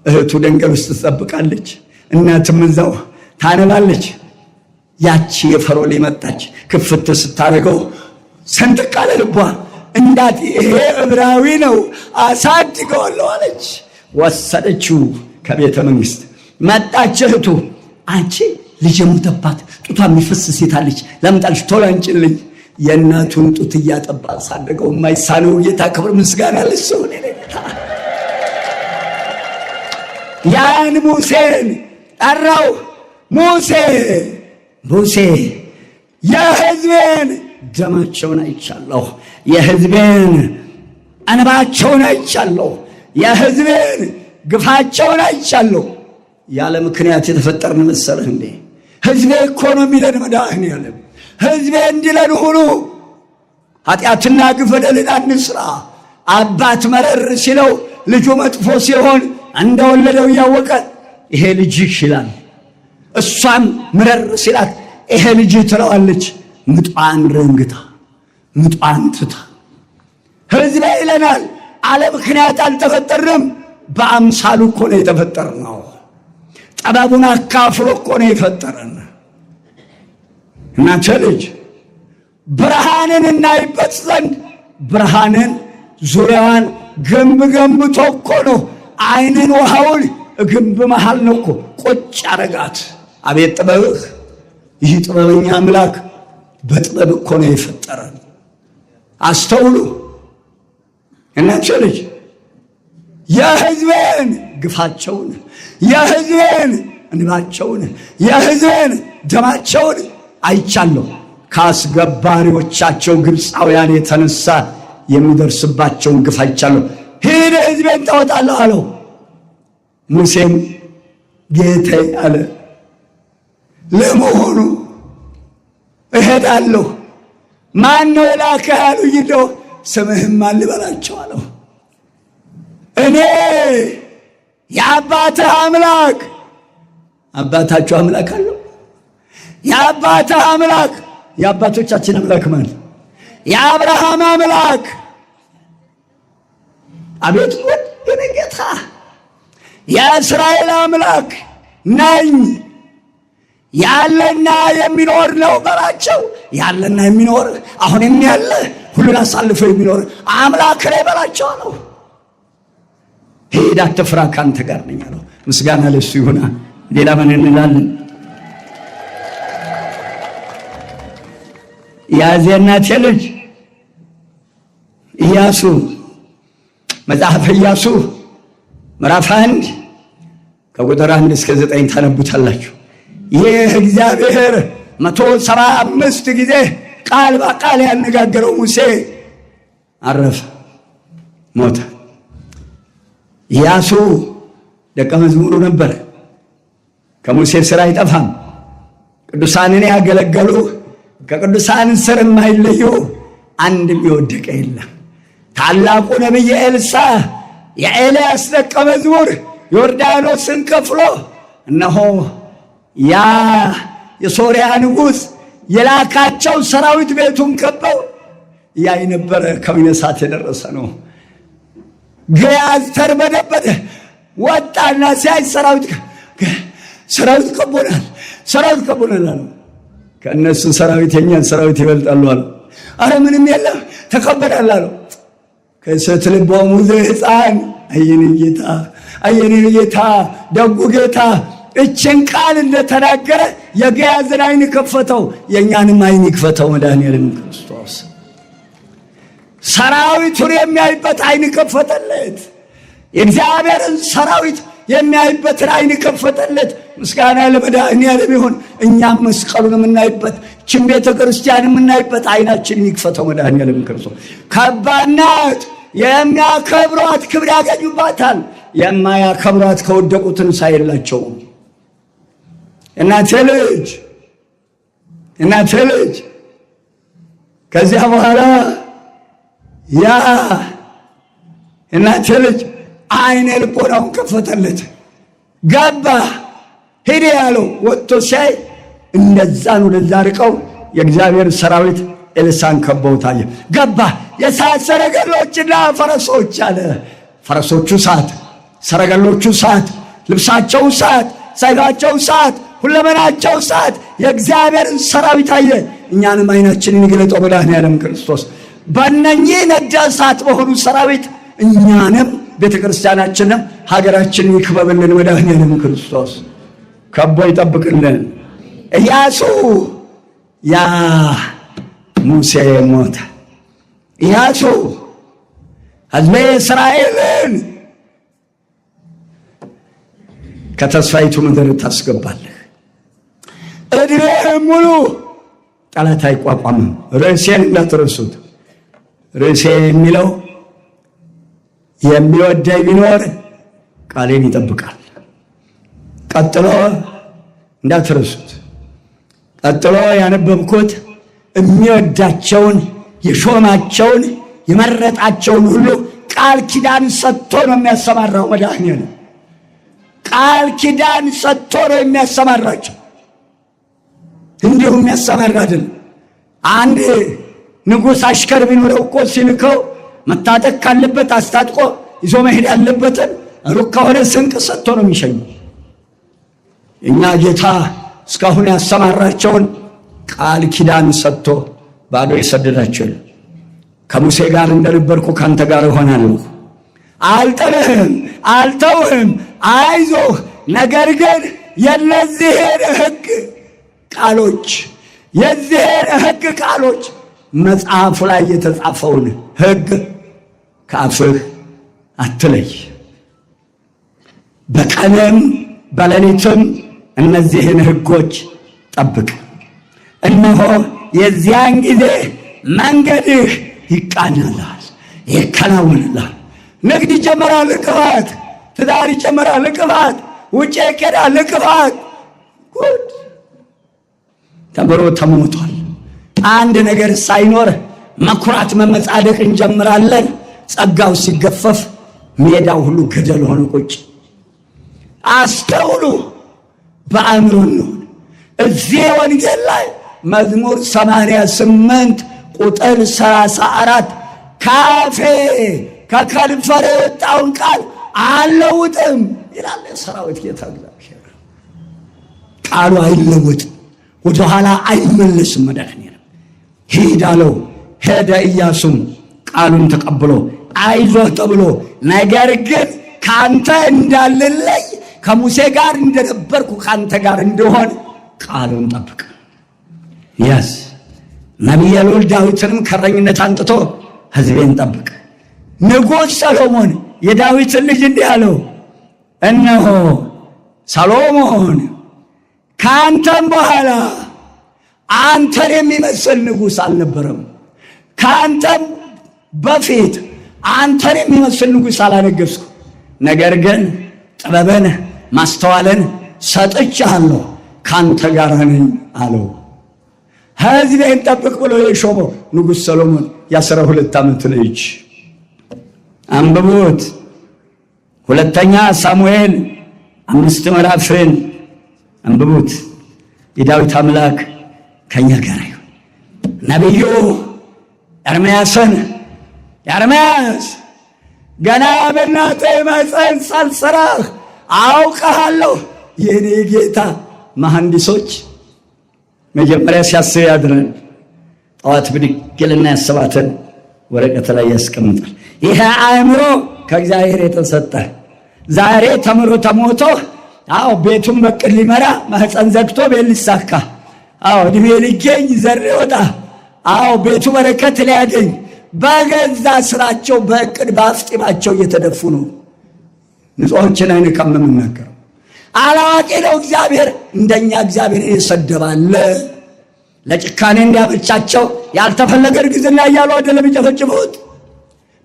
እህቱ ደንገል ውስጥ ትጠብቃለች። እናትም እዛው ታነባለች። ያቺ የፈርዖን መጣች። ክፍት ስታደርገው ሰንጥቅ አለ ልቧ። እንዳት ይሄ ዕብራዊ ነው አሳድገዋለሁ አለች። ወሰደችው ከቤተ መንግሥት። መጣች እህቱ። አንቺ ልጅ የሞተባት ጡቷ የሚፈስ ሴት አለች፣ ለምጣልሽ ቶሎ አንጭልኝ። የእናቱን ጡት እያጠባ አሳደገው የማይሳነው ጌታ ክብር ምስጋና ለእሱ። ያን ሙሴን ጠራው። ሙሴ የሕዝቤን ደማቸውን አይቻለሁ፣ የሕዝቤን እንባቸውን አይቻለሁ፣ የሕዝቤን ግፋቸውን አይቻለሁ። ያለ ምክንያት የተፈጠርን መሰለህ እንዴ? ሕዝቤ እኮ ነው የሚለን መድኃኔዓለም። ሕዝቤ እንዲለን ሁሉ ኃጢአትና ግፍ በደልን አንስራ። አባት መረር ሲለው ልጁ መጥፎ ሲሆን እንደወለደው እያወቀ ይሄ ልጅሽ ይላል። እሷም ምረር ሲላት ይሄ ልጅ ትለዋለች። ምጧን ረንግታ ምጧን ትታ ሕዝቤ ይለናል። አለ ምክንያት አልተፈጠርንም። በአምሳሉ እኮ ነው የተፈጠርነው። ጥበቡን አካፍሎ እኮ ነው የፈጠረን። እናንተ ልጅ ብርሃንን እናይበት ዘንድ ብርሃንን ዙሪያዋን ግንብ ገንብቶ እኮ ነው ዓይንን ውሃውን ግንብ መሃል ነው እኮ ቁጭ አረጋት። አቤት ጥበብህ! ይህ ጥበበኛ አምላክ በጥበብ እኮ ነው የፈጠረን። አስተውሉ እናንተ ልጅ የሕዝቤን ግፋቸውን፣ የሕዝቤን እንባቸውን፣ የሕዝቤን ደማቸውን አይቻለሁ። ከአስገባሪዎቻቸው ግብፃውያን የተነሳ የሚደርስባቸውን ግፍ አይቻለሁ። ሂድ ሕዝቤን ታወጣለህ አለው። ሙሴም ጌታዬ አለ፣ ለመሆኑ እሄዳለሁ። ማን ነው የላከህ ያሉኝ እንደው ስምህም ማን ልበላቸው አለው። እኔ የአባትህ አምላክ። አባታችሁ አምላክ አለው። የአባትህ አምላክ የአባቶቻችን አምላክ ማለት የአብርሃም አምላክ። አቤት ወደ ጌታ የእስራኤል አምላክ ነኝ። ያለና የሚኖር ነው በላቸው። ያለና የሚኖር አሁንም ያለ ሁሉን አሳልፎ የሚኖር አምላክ ላይ በላቸው አለው። ሂድ አትፍራ፣ ካንተ ጋር ነኝ አለው። ምስጋና ለሱ ይሁን። ሌላ ምን እንላለን? ያዜናት ልጅ ኢያሱ መጽሐፈ ኢያሱ ምዕራፍ 1 ከቁጥር 1 እስከ 9 ታነቡታላችሁ። ይህ እግዚአብሔር 175 ጊዜ ቃል በቃል ያነጋገረው ሙሴ አረፈ፣ ሞተ። ኢያሱ ደቀ መዝሙሩ ነበር። ከሙሴ ሥራ አይጠፋም። ቅዱሳንን ያገለገሉ ከቅዱሳን ስር የማይለዩ አንድም የወደቀ የለም። ታላቁ ነቢይ ኤልሳዕ የኤልያስ ደቀ መዝሙር ዮርዳኖስን ከፍሎ እነሆ ያ የሶርያ ንጉሥ የላካቸው ሰራዊት ቤቱን ከበው ያይ ነበረ። ከሚነሳት የደረሰ ነው። ገያዝ ተርበደበደ። ወጣና ሲያይ ሰራዊት ከቦናል አሉ። ከእነሱ ሰራዊት የኛን ሰራዊት ይበልጣሉ አሉ። አረ ምንም የለም ተከበናል አሉ። ከሴት ልቧም ሕፃን አየኔ ጌታ ደጉ ጌታ እችን ቃል እንደተናገረ የገያዝን አይን ከፈተው፣ የእኛንም አይን ይክፈተው መድኃኒዓለም ክርስቶስ። ሰራዊቱን የሚያይበት አይን ከፈተለት። የእግዚአብሔርን ሰራዊት የሚያይበትን አይን ከፈተለት። ምስጋና ለመድኃኒዓለም ይሁን። እኛም መስቀሉን የምናይበት ችን ቤተ ክርስቲያን የምናይበት አይናችንን ይክፈተው መድኃኒዓለም ክርስቶስ። ከባድ ናት። የሚያከብሯት ክብር ያገኙባታል፣ የማያከብሯት ከወደቁ ትንሣኤ የላቸውም። እናቴ ልጅ ከዚያ በኋላ ያ እናቴ ልጅ አይነ ልቦናውን ከፈተለት። ገባ ሄደ ያለው ወጥቶ ሲያይ እንደዛን ወደዛ ርቀው የእግዚአብሔር ሰራዊት ኤልሳዕን ከበውታል። ገባ የእሳት ሰረገሎችና ፈረሶች አለ። ፈረሶቹ እሳት፣ ሰረገሎቹ እሳት፣ ልብሳቸው እሳት፣ ሰይፋቸው እሳት፣ ሁለመናቸው እሳት፣ የእግዚአብሔርን ሰራዊት አየ። እኛንም አይናችንን ይግለጠው መድኃኒዓለም ክርስቶስ። በእነኚህ ነደ እሳት በሆኑ ሰራዊት እኛንም ቤተ ክርስቲያናችንም ሀገራችንን ይክበብልን መድኃኒዓለም ክርስቶስ። ከቦ ይጠብቅልን። ኢያሱ ያ ሙሴ ሞተ። ኢያሱ ሕዝበ እስራኤልን ከተስፋይቱ ምድር ታስገባለህ። ዕድሜህም ሙሉ ጠላት አይቋቋምም። ርዕሴን እንዳትረሱት። ርዕሴ የሚለው የሚወደኝ ቢኖር ቃሌን ይጠብቃል። ቀጥሎ እንዳትረሱት። ቀጥሎ ያነበብኩት የሚወዳቸውን የሾማቸውን የመረጣቸውን ሁሉ ቃል ኪዳን ሰጥቶ ነው የሚያሰማራው መድኃኒዓለም። ቃል ኪዳን ሰጥቶ ነው የሚያሰማራቸው። እንዲሁም የሚያሰማራ አይደለም። አንድ ንጉሥ አሽከር ቢኖረው እኮ ሲልከው መታጠቅ ካለበት አስታጥቆ ይዞ መሄድ ያለበትን ሩቅ ከሆነ ስንቅ ሰጥቶ ነው የሚሸኘው። እኛ ጌታ እስካሁን ያሰማራቸውን ቃል ኪዳን ሰጥቶ ባዶ የሰደዳቸው። ከሙሴ ጋር እንደነበርኩ ካንተ ጋር እሆናለሁ፣ አልጥልህም፣ አልተውህም፣ አይዞህ። ነገር ግን የነዚህን ሕግ ቃሎች የዚህን ሕግ ቃሎች መጽሐፉ ላይ የተጻፈውን ሕግ ከአፍህ አትለይ፣ በቀንም በሌሊትም እነዚህን ሕጎች ጠብቅ። እነሆ የዚያን ጊዜ መንገድህ ይቃናላል፣ ይከናወንላል። ንግድ ይጀመራል፣ እንቅፋት። ትዳር ይጀመራል፣ እንቅፋት። ውጭ ይኬዳል፣ እንቅፋት። ጉድ ተምሮ ተሞቷል። አንድ ነገር ሳይኖር መኩራት መመጻደቅ እንጀምራለን። ጸጋው ሲገፈፍ ሜዳው ሁሉ ገደል ሆነ ቁጭ። አስተውሉ፣ በአእምሮ እንሁን። እዚህ ወንጌል ላይ መዝሙር 88 ቁጥር 34 ካፌ ከከንፈር የወጣውን ቃል አልለውጥም ይላል የሰራዊት ጌታ እግዚአብሔር። ቃሉ አይለወጥም፣ ወደኋላ አይመለስም። መድኃኒዓለም ሂድ አለው፣ ሄደ። ኢያሱም ቃሉን ተቀብሎ አይዞህ ተብሎ ነገር ግን ካንተ እንዳልለይ ከሙሴ ጋር እንደነበርኩ ካንተ ጋር እንደሆን ቃሉን ጠብቅ። ያዝ ነቢየ ልዑል ዳዊትንም ከእረኝነት አንጥቶ ሕዝቤን ጠብቅ። ንጉሥ ሰሎሞን የዳዊትን ልጅ እንዲህ አለው፣ እነሆ ሰሎሞን ከአንተም በኋላ አንተን የሚመስል ንጉሥ አልነበረም፣ ከአንተም በፊት አንተን የሚመስል ንጉሥ አላነገሥኩ። ነገር ግን ጥበብን ማስተዋልን ሰጥቻለሁ፣ ካንተ ጋር ነኝ አለው። ሕዝቤን ጠብቅ ብሎ የሾመው ንጉሥ ሰሎሞን የ12 ዓመት ልጅ። አንብቡት። ሁለተኛ ሳሙኤል 5 ምዕራፍን አንብቡት። የዳዊት አምላክ ከኛ ጋር ይሁን። ነቢዩ ኤርምያስን ኤርምያስ ገና በእናትህ ማኅፀን ሳልሠራህ አውቀሃለሁ። የኔ ጌታ መሐንዲሶች መጀመሪያ ሲያስብ ያድራል። ጠዋት ብድግልና ያሰባትን ወረቀት ላይ ያስቀምጣል። ይሄ አእምሮ ከእግዚአብሔር የተሰጠ ዛሬ ተምሮ ተሞቶ ቤቱን በቅድ ሊመራ ማኅፀን ዘግቶ ቤት ሊሳካ ዕድሜ ሊገኝ ዘር ሊወጣ ቤቱ በረከት ሊያገኝ በገዛ ስራቸው በእቅድ በአፍጢማቸው እየተደፉ ነው። ንጹሖችን አይነካም የምናገረው። አላዋቂ ነው እግዚአብሔር። እንደኛ እግዚአብሔር ይሰደባል። ለጭካኔ እንዲያመቻቸው ያልተፈለገ እርግዝና እያሉ አይደለም የሚጨፈጭፉት።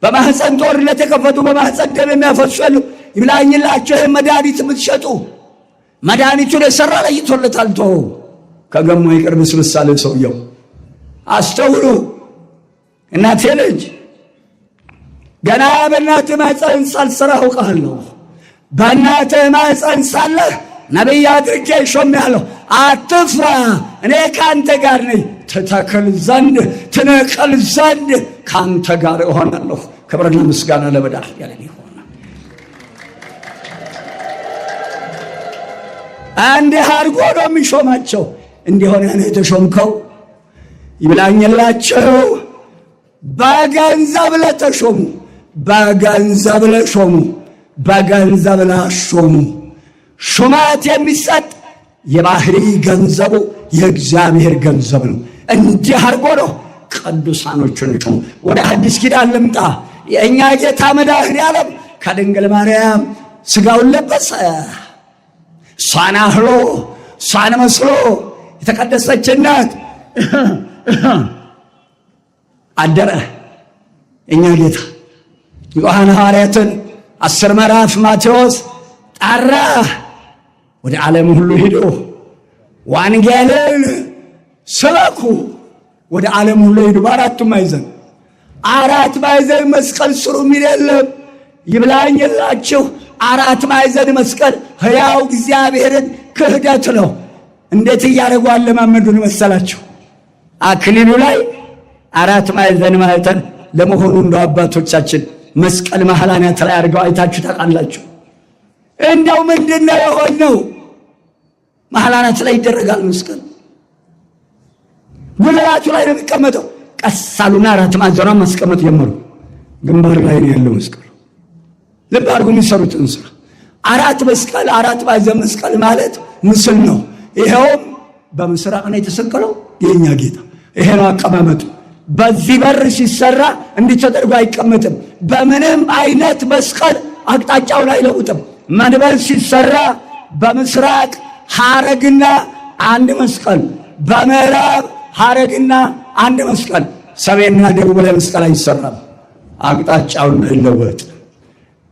በማኅፀን ጦርነት የከፈቱ በማኅፀን ደም የሚያፈሱ ያሉ ይብላኝላቸው። ይህን መድኃኒት የምትሸጡ መድኃኒቱን የሠራ ለይቶለታል። ቶ ከገሞ ይቅር ብስብስ አለ ሰውየው። አስተውሉ። እናቴ ልጅ ገና በእናትህ ማኅፀን ሳልሠራህ አውቅሃለሁ። በእናትህ ማኅፀን ሳለህ ነቢይ አድርጌ ሾሜሃለሁ። አትፍራ፣ እኔ ከአንተ ጋር ነኝ። ትተክል ዘንድ ትነቅል ዘንድ ከአንተ ጋር እሆናለሁ። ክብርና ምስጋና ለመድኃኔዓለም ይሆን። እንዲህ አድርጎ ነው የሚሾማቸው። እንዲሆነ ነው የተሾምከው። ይብላኝላቸው። በገንዘብ ለተሾሙ በገንዘብ ለሾሙ በገንዘብ ላሾሙ ሹመት የሚሰጥ የባህሪ ገንዘቡ የእግዚአብሔር ገንዘብ ነው። እንዲህ አድርጎ ነው ቅዱሳኖቹን ሾሙ። ወደ አዲስ ኪዳን ልምጣ። የእኛ ጌታ መድኃኔዓለም ከድንግል ማርያም ሥጋውን ለበሰ። እሷን አህሎ እሷን መስሎ የተቀደሰች እናት አደረ። እኛ ጌታ ዮሐን ሐዋርያትን 10 ምዕራፍ ማቴዎስ ጠራ። ወደ ዓለም ሁሉ ሄዶ ዋንጌልን ስበኩ። ወደ ዓለም ሁሉ ሄዱ። በአራቱም ማዕዘን 4 ማዕዘን መስቀል ስሩ የሚል የለም። ይብላኝላችሁ። 4 ማዕዘን መስቀል ሕያው እግዚአብሔርን ክህደት ነው። እንዴት እያደረጉ አለማመዱን መሰላችሁ? አክሊሉ ላይ 4 ማዕዘን ማኅተም ለመሆኑ እንደው አባቶቻችን መስቀል መሐላናት ላይ አድርገው አይታችሁ ታውቃላችሁ? እንደው ምንድነው የሆነው? መሐላናት ላይ ይደረጋል መስቀል። ጉልላቱ ላይ ነው የሚቀመጠው። ቀሳሉና 4 ማዕዘኗን ማስቀመጥ ጀመሩ። ግንባር ላይ ነው ያለው መስቀል። ልብ አድርጉ የሚሰሩትን ስራ። 4 መስቀል 4 ማዕዘን መስቀል ማለት ምስል ነው። ይሄውም በምስራቅ ነው የተሰቀለው የኛ ጌታ። ይሄ ነው አቀማመጡ። በዚህ በር ሲሰራ እንዲህ ተደርጎ አይቀመጥም። በምንም አይነት መስቀል አቅጣጫውን አይለውጥም። መንበር ሲሰራ በምስራቅ ሐረግና 1 መስቀል፣ በምዕራብ ሐረግና 1 መስቀል፣ ሰሜንና ደቡብ ላይ መስቀል አይሰራም። አቅጣጫውን አይለወጥ።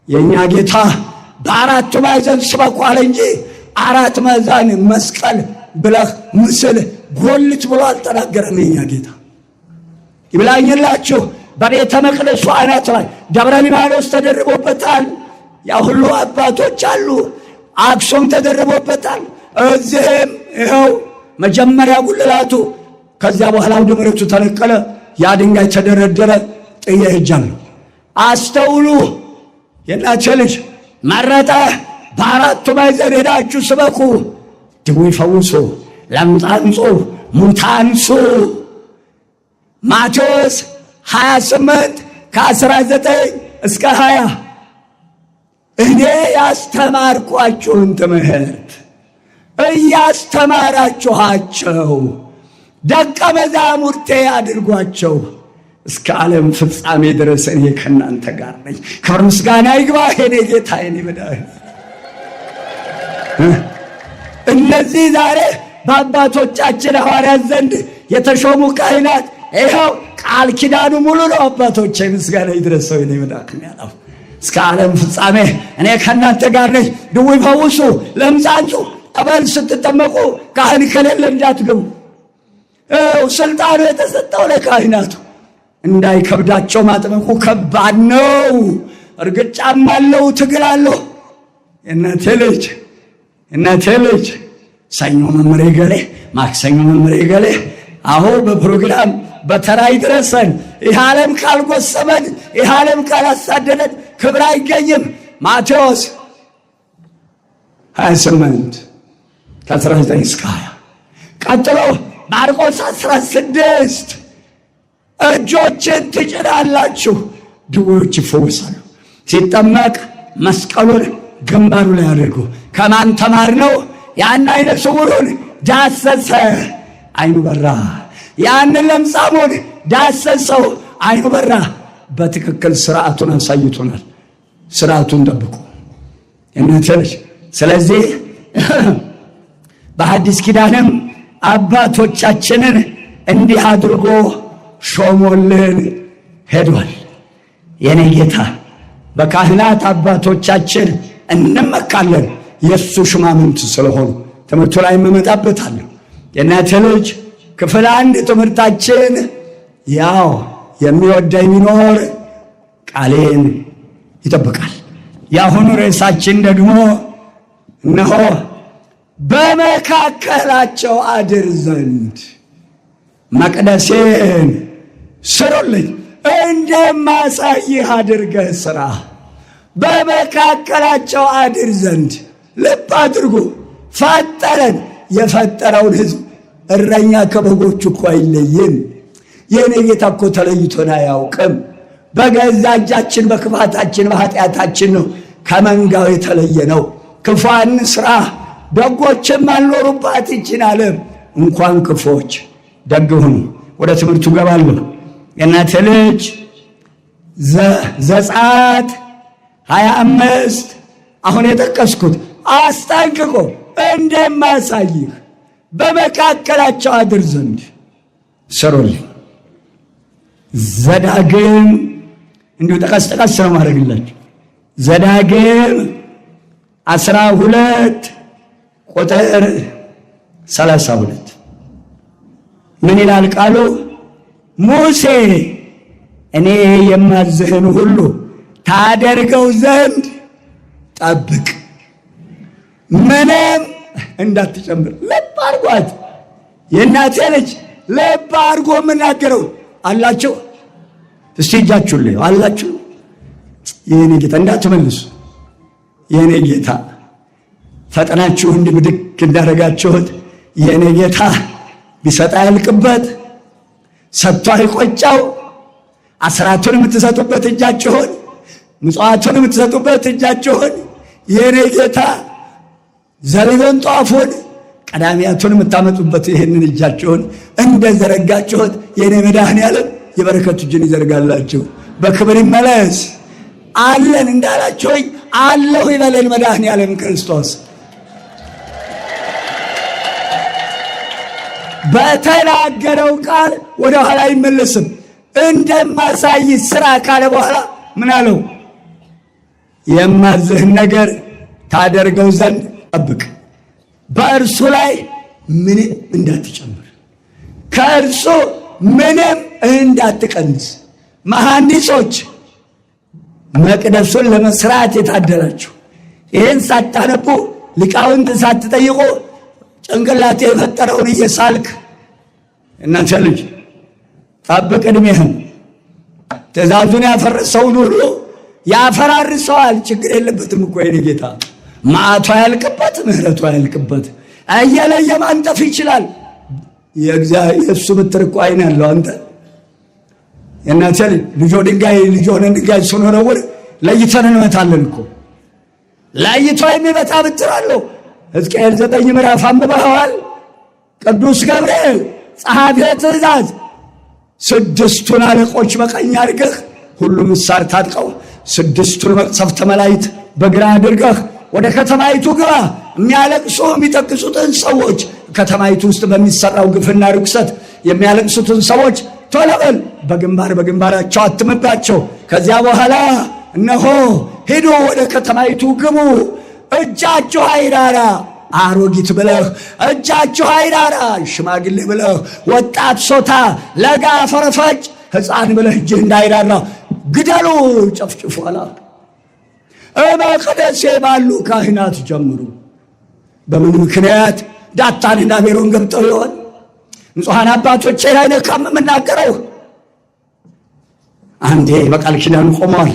የኛ ጌታ በ4 ማዕዘን ስበኩ አለ እንጂ 4 ማዕዘን መስቀል ብለህ ምስል ጎልት ብሎ አልተናገረም። የኛ ጌታ ይብላኝላችሁ። በቤተ መቅደሱ አናት ላይ ደብረ ሊባኖስ ተደርቦበታል። ያ ሁሉ አባቶች አሉ። አክሱም ተደርቦበታል። እዚህም ይኸው መጀመሪያ ጉልላቱ፣ ከዚያ በኋላ ወደ መሬቱ ተነቀለ። ያ ድንጋይ ተደረደረ። ጥዬ ሄጃለሁ። አስተውሉ። የእናቴ ልጅ መረጠ። በ4 ማዕዘን ሄዳችሁ ስበኩ። ድውይ ፈውሱ፣ ለምጽ አንጹ፣ ሙት አንሱ። ማቴዎስ 28 ከ19 እስከ 20 እኔ ያስተማርኳችሁን ትምህርት እያስተማራችኋቸው ደቀ መዛሙርቴ አድርጓቸው እስከ ዓለም ፍጻሜ ድረስ እኔ ከእናንተ ጋር ነኝ። ክብር ምስጋና ይግባህ የኔ ጌታ የኔ መድኃኒት። እነዚህ ዛሬ በአባቶቻችን ሐዋርያት ዘንድ የተሾሙ ካህናት ይኸው ቃል ኪዳኑ ሙሉ ነው። አባቶቼ ምስጋና ይድረሰው የኔ መድኃኒት። እስከ ዓለም ፍጻሜ እኔ ከእናንተ ጋር ነኝ። ድውይ ፈውሱ፣ ለምጽ አንጹ፣ ጠበል ስትጠመቁ ካህን ከሌለ እንዳትገቡ። ስልጣኑ የተሰጠው ለካህናቱ እንዳይከብዳቸው ማጥመቁ ከባድ ነው። እርግጫም አለው፣ ትግል አለው። የእናቴ ልጅ ሰኞ መምሬ ገሌ፣ ማክሰኞ መምሬ ገሌ። አሁ በፕሮግራም በተራ ይድረሰን። ይህ ዓለም ካልጎሰመን፣ ይህ ዓለም ካላሳደደን ክብር አይገኝም። ማቴዎስ 28 ከ19 እስከ 20 ቀጥሎ ማርቆስ 16 እጆችን ትጭናላችሁ ድውዮች ይፈወሳሉ። ሲጠመቅ መስቀሉን ግንባሩ ላይ አድርጎ ከማን ተማር ነው? ያን አይነ ስውሩን ዳሰሰ፣ አይኑ በራ። ያን ለምጻሙን ዳሰሰው፣ አይኑ በራ። በትክክል ስርዓቱን አሳይቶናል። ስርዓቱን ጠብቁ እናንተሽ። ስለዚህ በሐዲስ ኪዳንም አባቶቻችንን እንዲህ አድርጎ ሾሞልን ሄዷል። የኔ ጌታ በካህናት አባቶቻችን እንመካለን፣ የሱ ሽማምንት ስለሆኑ። ትምህርቱ ላይ መመጣበታለሁ። የእናቴ ልጅ ክፍል 1 ትምህርታችን ያው የሚወደኝ ቢኖር ቃሌን ይጠብቃል። የአሁኑ ርዕሳችን ደግሞ እነሆ በመካከላቸው አድር ዘንድ መቅደሴን ስሩልኝ፣ እንደማሳይህ አድርገህ ስራ። በመካከላቸው አድር ዘንድ ልብ አድርጉ። ፈጠረን። የፈጠረውን ሕዝብ እረኛ ከበጎቹ እኮ አይለይም። የእኔ ጌታ እኮ ተለይቶን አያውቅም። በገዛ እጃችን በክፋታችን በኃጢአታችን ነው ከመንጋው የተለየ ነው። ክፉን ስራ ደጎችም አልኖሩባት ይችን ዓለም። እንኳን ክፎች ደግ ሁኑ። ወደ ትምህርቱ ገባለሁ። የእናቴ ልጅ ዘጸአት 25 አሁን የጠቀስኩት አስጠንቅቆ እንደማሳይህ በመካከላቸው አድር ዘንድ ስሩልኝ። ዘዳግም እንዲሁ ጠቀስ ነው ማድረግላችሁ። ዘዳግም 12 ቁጥር 32 ምን ይላል ቃሉ? ሙሴ እኔ የማዝህን ሁሉ ታደርገው ዘንድ ጠብቅ፣ ምንም እንዳትጨምር። ልብ አድርጓት የእናቴ ልጅ፣ ልብ አድርጎ የምናገረው አላችሁ። እስቲ እጃችሁ ላይ አላችሁ። የኔ ጌታ እንዳትመልሱ። የኔ ጌታ ፈጥናችሁ እንድብድግ እንዳደረጋችሁት የኔ ጌታ ቢሰጣ ያልቅበት፣ ሰጥቶ አይቆጫው። አስራቱን የምትሰጡበት እጃችሁን፣ ምጽዋቱን የምትሰጡበት እጃችሁን የኔ ጌታ ዘሪበን ጧፉን ቀዳሚያቱን የምታመጡበት ይህንን እጃችሁን እንደዘረጋችሁት የኔ መድኃኔዓለም የበረከቱ እጅን ይዘርጋላችሁ። በክብር ይመለስ። አለን እንዳላችሁኝ አለሁ ይበለን መድኃኔዓለም ክርስቶስ። በተናገረው ቃል ወደ ኋላ አይመለስም። እንደማሳይ ስራ ካለ በኋላ ምን አለው? የማዝህን ነገር ታደርገው ዘንድ ጠብቅ፣ በእርሱ ላይ ምንም እንዳትጨምር፣ ከእርሱ ምንም እንዳትቀንስ። መሐንዲሶች መቅደሱን ለመስራት የታደላችሁ ይህን ሳታነቡ ሊቃውንት ሳትጠይቁ ጭንቅላቴ የፈጠረውን እየሳልክ እናንተ ልጅ ጠብቅ ዕድሜህን። ትእዛዙን ያፈረሰውን ሁሉ ያፈራርሰዋል። ችግር የለበትም እኮ የኔ ጌታ። መዓቱ ያልቅበት፣ ምህረቱ ያልቅበት። እየለየ ማንጠፍ ይችላል። የእሱ ብትር እኮ አይን ያለው አንተ የእናንተ ልጅ ልጅ ሆነ ድንጋይ ስንወረውር ለይተን እንመታለን እኮ። ለይቶ የሚመታ ብትር አለው። ሕዝቅኤል 9 ምዕራፍ አንብበኸዋል። ቅዱስ ገብርኤል ጸሐፌ ትእዛዝ ስድስቱን አለቆች በቀኝ አድርገህ ሁሉም ምሳር ታጥቀው ስድስቱን መቅሰፍተ መላእክት በግራ አድርገህ ወደ ከተማይቱ ግባ። የሚያለቅሱ የሚጠቅሱትን ሰዎች ከተማይቱ ውስጥ በሚሰራው ግፍና ርኩሰት የሚያለቅሱትን ሰዎች ቶሎ በል በግንባራቸው አትምባቸው። ከዚያ በኋላ እነሆ ሂዱ ወደ ከተማይቱ ግቡ። እጃችሁ አይራራ፣ አሮጊት ብለህ እጃችሁ አይራራ፣ ሽማግሌ ብለህ ወጣት ሶታ ለጋ ፈረፈጭ ሕፃን ብለህ እጅህ እንዳይራራ ግደሉ፣ ጨፍጭፉ አላ። መቅደሴ ባሉ ካህናት ጀምሩ። በምን ምክንያት ዳታንና አቤሮን ገብተው ይሆን? ንጹሐን አባቶቼ ላይ ነው የምናገረው። አንዴ በቃል ኪዳኑ ቆመዋል።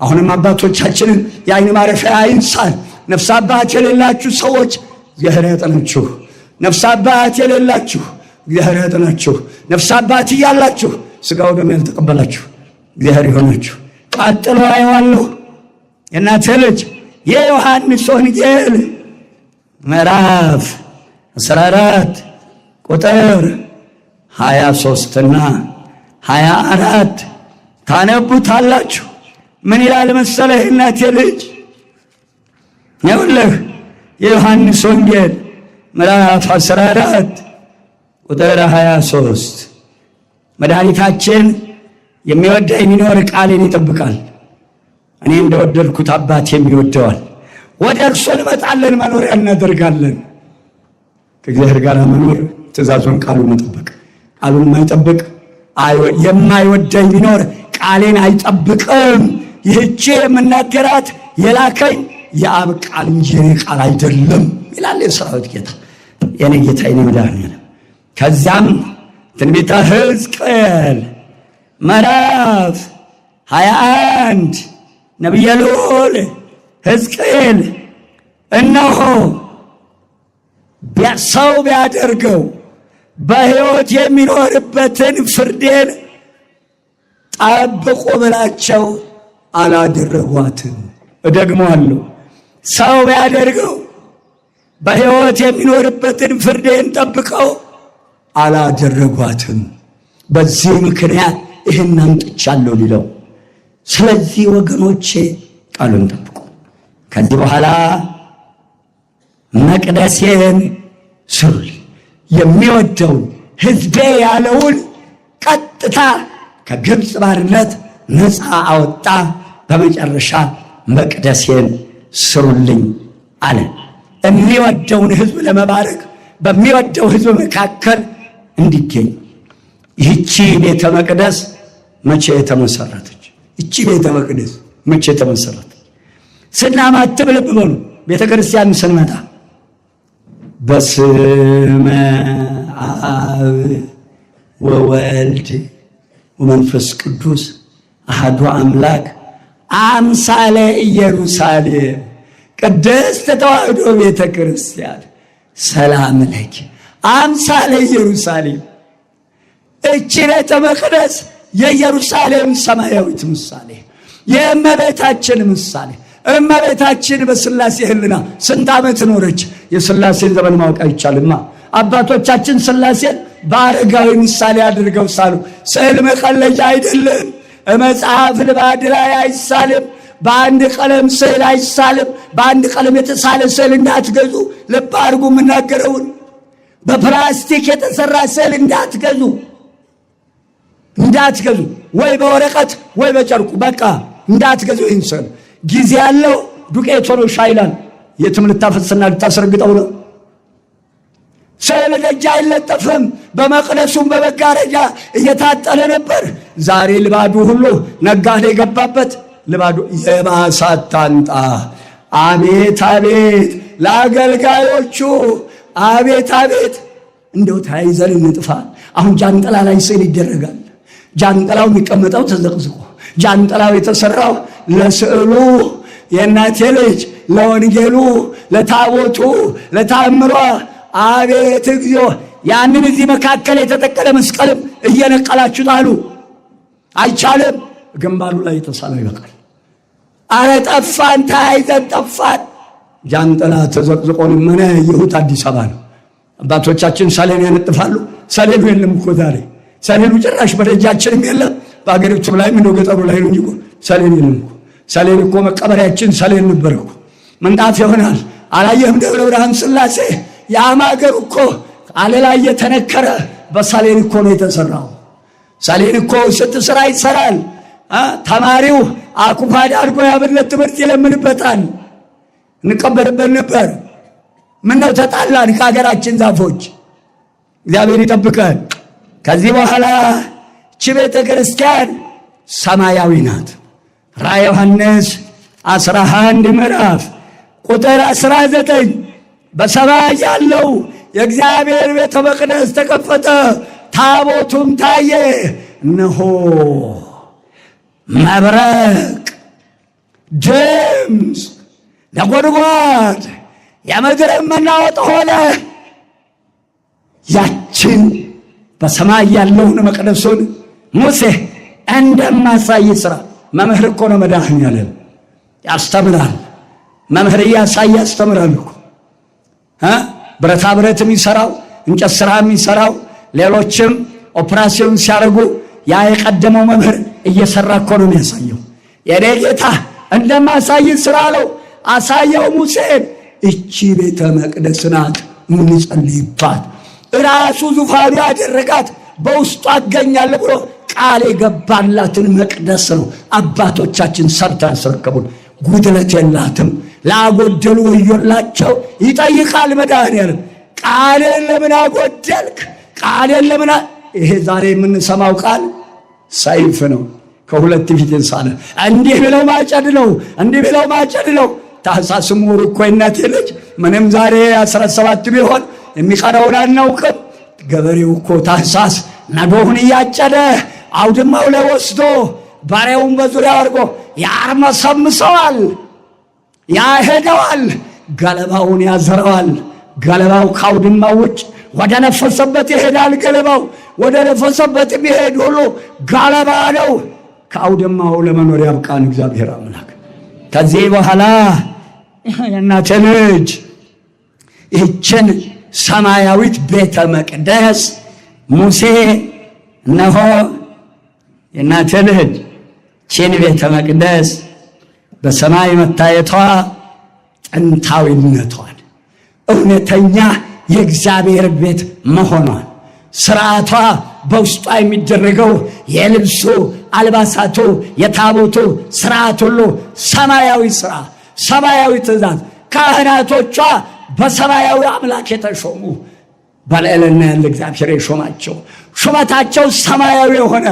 አሁንም አባቶቻችንን የዓይን ማረፊያ አይንሳል። ነፍስ አባት የሌላችሁ ሰዎች እግዚአብሔር ያጠናችሁ። ነፍስ አባት የሌላችሁ እግዚአብሔር ያጠናችሁ። ነፍስ አባት እያላችሁ ሥጋው ደም ያልተቀበላችሁ እግዚአብሔር ይሆናችሁ። ቀጥሎ አየዋለሁ የእናቴ ልጅ የዮሐንስ ወንጌል ምዕራፍ 14 ቁጥር 23ና 24 ታነቡታላችሁ። ምን ይላል መሰለህ እናቴ ልጅ? ይኸውልህ የዮሐንስ ወንጌል ምዕራፍ 14 ቁጥር 23 መድኃኒታችን የሚወደኝ የሚኖር ቃሌን ይጠብቃል፣ እኔ እንደወደድኩት አባቴም ይወደዋል፣ ወደ እርሱ እንመጣለን፣ መኖሪያ እናደርጋለን። ከእግዚአብሔር ጋር መኖር ትእዛዙን ቃሉን መጠበቅ። ቃሉን የማይጠብቅ የማይወደኝ ቢኖር ቃሌን አይጠብቅም። ይህች የምናገራት የላከኝ የአብ ቃል እንጂ የኔ ቃል አይደለም ይላል የሰራዊት ጌታ፣ የኔ ጌታ፣ የኔ መድኃኒዓለም። ከዚያም ትንቢተ ሕዝቅኤል ምዕራፍ 21 ነቢየ ልዑል ሕዝቅኤል እነሆ ሰው ቢያደርገው በሕይወት የሚኖርበትን ፍርዴን ጠብቁ ብላቸው አላደረጓትም። እደግመዋለሁ፣ ሰው ቢያደርገው በሕይወት የሚኖርበትን ፍርዴን ጠብቀው አላደረጓትም። በዚህ ምክንያት ይህን አምጥቻለሁ ሊለው። ስለዚህ ወገኖቼ ቃሉን ጠብቁ። ከዚህ በኋላ መቅደሴን ስሩልኝ። የሚወደውን ሕዝቤ ያለውን ቀጥታ ከግብፅ ባርነት ነፃ አወጣ። በመጨረሻ መቅደሴን ስሩልኝ አለ። የሚወደውን ሕዝብ ለመባረክ በሚወደው ሕዝብ መካከል እንዲገኝ። ይህቺ ቤተ መቅደስ መቼ የተመሰረተች? ይህቺ ቤተ መቅደስ መቼ የተመሰረተች? ስናማትብ ልብ በሉ። ቤተ ክርስቲያን ስንመጣ በስመ አብ ወወልድ ወመንፈስ ቅዱስ አሐዱ አምላክ አምሳለ ኢየሩሳሌም ቅድስት ተዋሕዶ ቤተ ክርስቲያን ሰላም ለኪ አምሳለ ኢየሩሳሌም። እቺ ቤተ መቅደስ የኢየሩሳሌም ሰማያዊት ምሳሌ፣ የእመቤታችን ምሳሌ። እመቤታችን በሥላሴ ሕልና ስንት ዓመት ኖረች? የሥላሴን ዘመን ማወቅ አይቻልማ። አባቶቻችን ሥላሴን በአረጋዊ ምሳሌ አድርገው ሳሉ። ስዕል መቀለጃ አይደለም። መጽሐፍ ልባድ ላይ አይሳልም። በአንድ ቀለም ስዕል አይሳልም። በአንድ ቀለም የተሳለ ስዕል እንዳትገዙ። ልብ አድርጉ የምናገረውን። በፕላስቲክ የተሰራ ስዕል እንዳትገዙ። ወይ በወረቀት ወይ በጨርቁ በቃ እንዳትገዙ። ይህን ስዕል ጊዜ ያለው ዱቄት ሆኖ ሻይላል። የትም ልታፈስና ልታስረግጠው ነው። ስዕል ደጅ አይለጠፍም። በመቅደሱም በመጋረጃ እየታጠለ ነበር። ዛሬ ልባዱ ሁሉ ነጋዴ የገባበት ልባዱ የማሳት ታንጣ። አቤት አቤት ለአገልጋዮቹ አቤት አቤት። እንደው ተያይዘን እንጥፋ። አሁን ጃንጥላ ላይ ስዕል ይደረጋል። ጃንጥላው የሚቀመጠው ተዘቅዝቆ፣ ጃንጥላው የተሰራው ለስዕሉ የእናቴ ልጅ ለወንጌሉ ለታቦቱ ለታምሯ። አቤት እግዚኦ! ያንን እዚህ መካከል የተተከለ መስቀልም እየነቀላችሁ ጣሉ። አይቻልም። ግንባሩ ላይ የተሳለ ይበቃል። አረ ጠፋን፣ ተያይዘን ጠፋን። ጃንጥላ ተዘቅዝቆን ምን ያየሁት አዲስ አበባ ነው። አባቶቻችን ሰሌን ያነጥፋሉ። ሰሌኑ የለም እኮ ዛሬ። ሰሌኑ ጭራሽ በደጃችንም የለም። በአገሪቱም ላይ ምን ገጠሩ ላይ ነው እንጂ ሰሌን የለም እኮ። ሰሌን እኮ መቀበሪያችን ሰሌን ነበር እኮ። ምንጣፍ ይሆናል። አላየህም? ደብረ ብርሃን ሥላሴ የአማገር እኮ አለላ የተነከረ በሰሌን እኮ ነው የተሰራው። ሰሌን እኮ ስንት ስራ ይሰራል። ተማሪው አኩፋድ አድርጎ የአብነት ትምህርት ይለምንበታል። እንቀበልበት ነበር። ምነው ተጣላን ከሀገራችን ዛፎች? እግዚአብሔር ይጠብቀን። ከዚህ በኋላ እቺ ቤተ ክርስቲያን ሰማያዊ ናት። ራዕየ ዮሐንስ 11 ምዕራፍ ቁጥር 19 በሰማይ ያለው የእግዚአብሔር ቤተ መቅደስ ተከፈተ፣ ታቦቱም ታየ፣ እነሆ መብረቅ፣ ድምፅ፣ ነጎድጓድ፣ የምድርም መናወጥ ሆነ። ያችን በሰማይ ያለውን መቅደሱን ሙሴ እንደማሳይ ሥራ መምህር እኮ ነው መድኃኔዓለም ያስተምራል። መምህር እያሳየ ያስተምራል እኮ ብረታ ብረት የሚሰራው እንጨት ስራ የሚሰራው ሌሎችም ኦፕራሲዮን ሲያደርጉ ያ የቀደመው መምህር እየሰራ እኮ ነው የሚያሳየው። የኔ ጌታ እንደማሳይ ሥራ አለው። አሳየው ሙሴን። እቺ ቤተ መቅደስ ናት የምንጸልይባት፣ ራሱ ዙፋኑ ያደረጋት በውስጡ አገኛለሁ ብሎ ቃል የገባላትን መቅደስ ነው አባቶቻችን ሰርተው ያስረከቡን። ጉድለት የላትም። ላጎደሉ ወዮላቸው ይጠይቃል መድኃኔዓለም። ቃልን ለምን አጎደልክ? ቃልን ለምን ይሄ ዛሬ የምንሰማው ቃል ሰይፍ ነው፣ ከሁለት ፊት የሳለ። እንዲህ ብለው ማጨድ ነው፣ እንዲህ ብለው ማጨድ ነው። ታኅሳስ ምሁር እኮ እናቴ ልጅ ምንም ዛሬ 17 ቢሆን የሚቀረውን አናውቅም። ገበሬው እኮ ታኅሳስ ነዶውን እያጨደ አውድማው ላይ ወስዶ ባሪያውን በዙሪያው አድርጎ ያርመሰምሰዋል፣ ያሄደዋል፣ ገለባውን ያዘረዋል። ገለባው ከአውድማው ውጭ ወደ ነፈሰበት ይሄዳል። ገለባው ወደ ነፈሰበት የሚሄድ ሁሉ ገለባ ነው። ከአውድማው ለመኖር ያብቃን እግዚአብሔር አምላክ። ከዚህ በኋላ የእናቴ ልጅ ይህችን ሰማያዊት ቤተ መቅደስ ሙሴ እነሆ የእናቴ ልጅ ይህችን ቤተ መቅደስ በሰማይ መታየቷ ጥንታዊነቷን፣ እውነተኛ የእግዚአብሔር ቤት መሆኗን፣ ስርዓቷ በውስጧ የሚደረገው የልብሱ አልባሳቱ፣ የታቦቱ ስርዓት ሁሉ ሰማያዊ ስራ፣ ሰማያዊ ትእዛዝ፣ ካህናቶቿ በሰማያዊ አምላክ የተሾሙ በልዕልና ያለ እግዚአብሔር የሾማቸው፣ ሹመታቸው ሰማያዊ የሆነ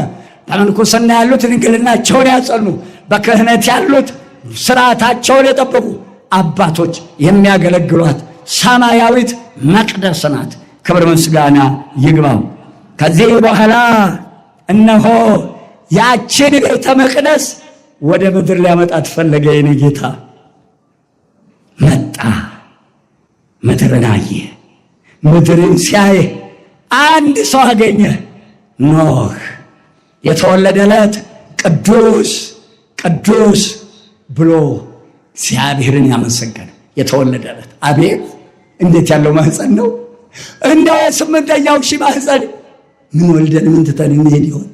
በምንኩስና ያሉት ድንግልናቸውን ያጸኑ፣ በክህነት ያሉት ስርዓታቸውን የጠበቁ አባቶች የሚያገለግሏት ሰማያዊት መቅደስ ናት። ክብር ምስጋና ይግባው። ከዚህ በኋላ እነሆ ያችን ቤተ መቅደስ ወደ ምድር ሊያመጣት ፈለገ። የኔ ጌታ መጣ፣ ምድርን አየ። ምድርን ሲያይ አንድ ሰው አገኘ፣ ኖህ። የተወለደ ዕለት ቅዱስ ቅዱስ ብሎ እግዚአብሔርን ያመሰገነ የተወለደ ዕለት። አቤት እንዴት ያለው ማህፀን ነው! እንደ 8ኛው ሺህ ማህፀን ምን ወልደን ምን ትተን እንሄድ ይሆን?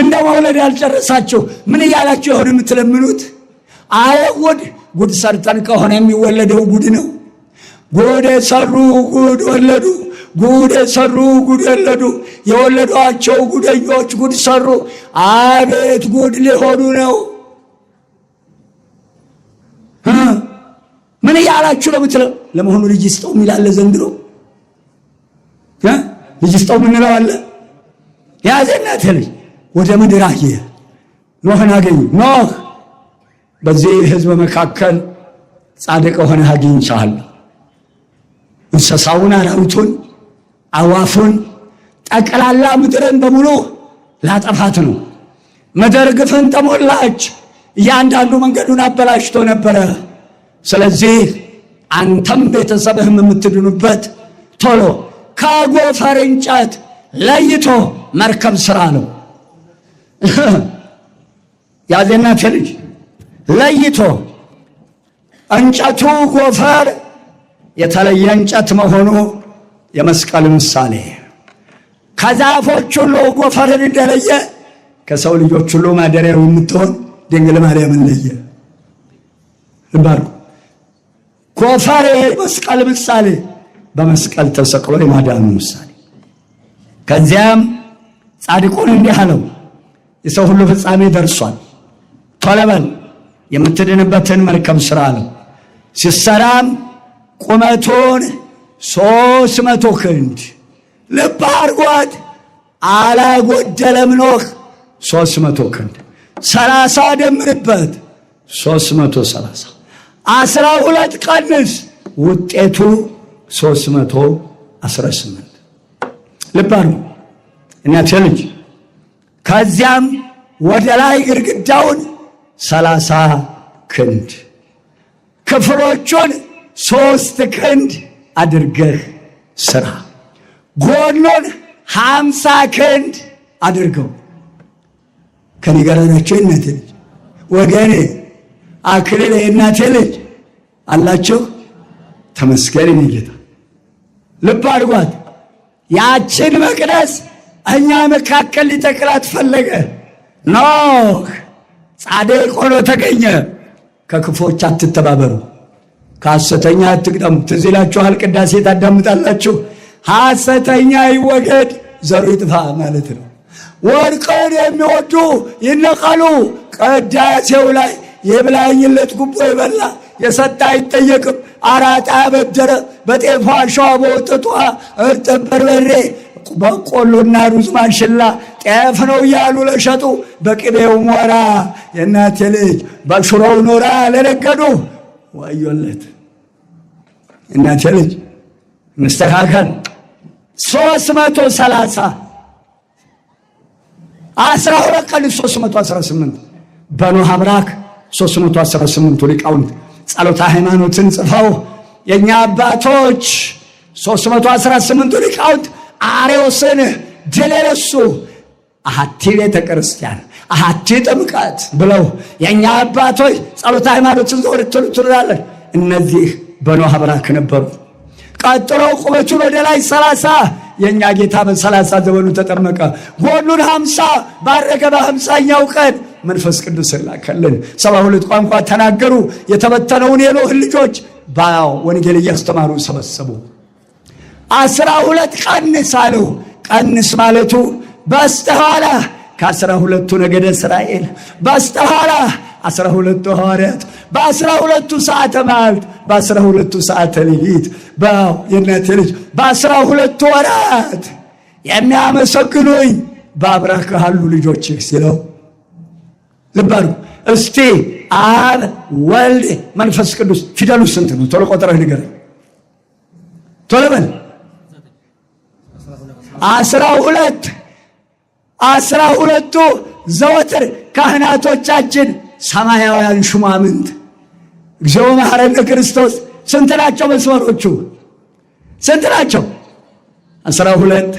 እንደ መውለድ ያልጨረሳችሁ ምን እያላችሁ ይሆን የምትለምኑት? አይሁድ ጉድ ሰርተን ከሆነ የሚወለደው ጉድ ነው። ጉድ የሰሩ ጉድ ወለዱ፣ ጉድ የሰሩ ጉድ ወለዱ። የወለዷቸው ጉደኞች ጉድ ሰሩ። አቤት ጉድ ሊሆኑ ነው። ምን እያላችሁ ነው የምትለው? ለመሆኑ ልጅ ስጠው የሚላለ ዘንድሮ ልጅ ስጠው ምንለው አለ? ያዘናት ልጅ ወደ ምድር አየ፣ ኖህን አገኘ። ኖህ በዚህ ህዝብ መካከል ጻድቅ ሆነ አግኝቻለሁ። እንስሳውን፣ አራዊቱን፣ አዋፉን ጠቅላላ ምድርን በሙሉ ላጠፋት ነው። ምድር ግፍን ተሞላች። እያንዳንዱ መንገዱን አበላሽቶ ነበረ። ስለዚህ አንተም ቤተሰብህም የምትድኑበት ቶሎ ከጎፈር እንጨት ለይቶ መርከብ ስራ ነው። ያዘናት ልጅ ለይቶ እንጨቱ ጎፈር የተለየ እንጨት መሆኑ የመስቀል ምሳሌ፣ ከዛፎች ሁሉ ጎፈርን እንደለየ ከሰው ልጆች ሁሉ ማደሪያው የምትሆን ድንግል ማርያምን ለየ። ልባሩ ጎፈር መስቀል ምሳሌ፣ በመስቀል ተሰቅሎ የማዳኑ ምሳሌ። ከዚያም ጻድቁን እንዲህ አለው፣ የሰው ሁሉ ፍጻሜ ደርሷል፣ ቶሎ በል የምትድንበትን መርከብ ሥራ አለው። ሲሰራም ቁመቱን 300 ክንድ ልብ አድርጓት፣ አላጎደለም። ኖህ 300 ክንድ 30 ደምርበት 330 12 ቀንስ ውጤቱ 318 ልብ አድርጉ እናቴ ልጅ። ከዚያም ወደ ላይ ግድግዳውን 30 ክንድ ክፍሎቹን 3 ክንድ አድርገህ ስራ። ጎኑን 50 ክንድ አድርገው። ከኔ ጋር ናቸው እናቴ ልጅ ወገኔ፣ አክሊል የእናቴ ልጅ አላቸው። ተመስገን የኔ ጌታ። ልብ አድርጓት። ያችን መቅደስ እኛ መካከል ሊተክላት ፈለገ። ኖህ ጻድቅ ሆኖ ተገኘ። ከክፎች አትተባበሩ፣ ከሐሰተኛ አትግጠሙ። ትዝ ይላችኋል፣ ቅዳሴ ታዳምጣላችሁ። ሐሰተኛ ይወገድ ዘሩ ይጥፋ ማለት ነው። ወርቅን የሚወዱ ይነቀሉ። ቅዳሴው ላይ የብላኝለት ጉቦ የበላ የሰጠ አይጠየቅም። አራጣ ያበደረ በጤፏ አሸዋ በወጥቷ እርጥብ በርበሬ በቆሎና ሩዝ ማሽላ ጤፍ ነው እያሉ ለሸጡ በቅቤው ሞራ የእናቴ ልጅ በሽሮው ኖራ ለነገዱ ወዮለት። እናቴ ልጅ መስተካከል 330 12 ቀን 318 በኖህ አብራክ 318 ሊቃውንት ጸሎተ ሃይማኖትን ጽፈው የኛ አባቶች 318 ሊቃውንት አርዮስን ድል የነሱ አሐቲ ቤተ ክርስቲያን አሐቲ ጥምቀት ብለው የኛ አባቶች ጸሎተ ሃይማኖትን ዘወር ትሉታለን። እነዚህ በኖህ አብራክ ነበሩ። ቀጥሎ ቁመቱን ወደ ላይ 30 የኛ ጌታ በ30 ዘመኑ ተጠመቀ። ጎኑን 50 ባረገ። በ50ኛው ቀን መንፈስ ቅዱስ ላከልን። 72 ቋንቋ ተናገሩ። የተበተነውን የኖህን ልጆች በወንጌል እያስተማሩ ሰበሰቡ። 12 ቀንስ አለው። ቀንስ ማለቱ በስተኋላ ከ12ቱ ነገደ እስራኤል በስተኋላ 12ቱ ሐዋርያት በ12ቱ ሰዓተ መዓልት በ12ቱ ሰዓተ ሌሊት የእናቴ ልጅ በ12ቱ ወራት የሚያመሰግኑኝ በአብራክ ካሉ ልጆችህ ሲለው ልብ አድርጉ እስቲ። አብ ወልድ መንፈስ ቅዱስ ፊደሉ ስንት ነው? ቶሎ ቆጥረህ ንገረኝ። ቶሎ በል። 12ቱ ዘወትር ካህናቶቻችን ሰማያውያን ሹማምንት እግዚኦ መሐረነ ክርስቶስ ስንት ናቸው? መስመሮቹ ስንት ናቸው? 12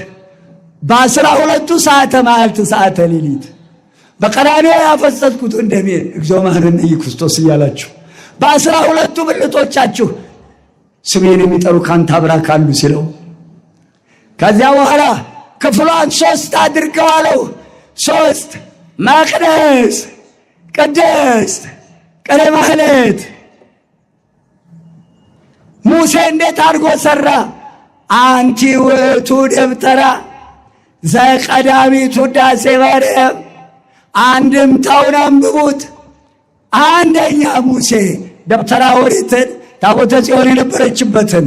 በ12ቱ ሰዓተ መዓልት ሰዓተ ሌሊት በቀራንዮ ያፈሰስኩት እንደኔ እግዚኦ መሐረነ ክርስቶስ እያላችሁ በ12ቱ ብልቶቻችሁ ስሜን የሚጠሩ ካንተ አብራክ አሉ ሲለው ከዚያ በኋላ ክፍሏን 3 አድርገው አለው። 3 መቅደስ፣ ቅድስት፣ ቅኔ ማህሌት። ሙሴ እንዴት አድርጎ ሰራ? አንቲ ውእቱ ደብተራ ዘቀዳሚት ውዳሴ ማርያም። አንድምታውን አንብቡት። አንደኛ ሙሴ ደብተራ ኦሪትን ታቦተ ጽዮን የነበረችበትን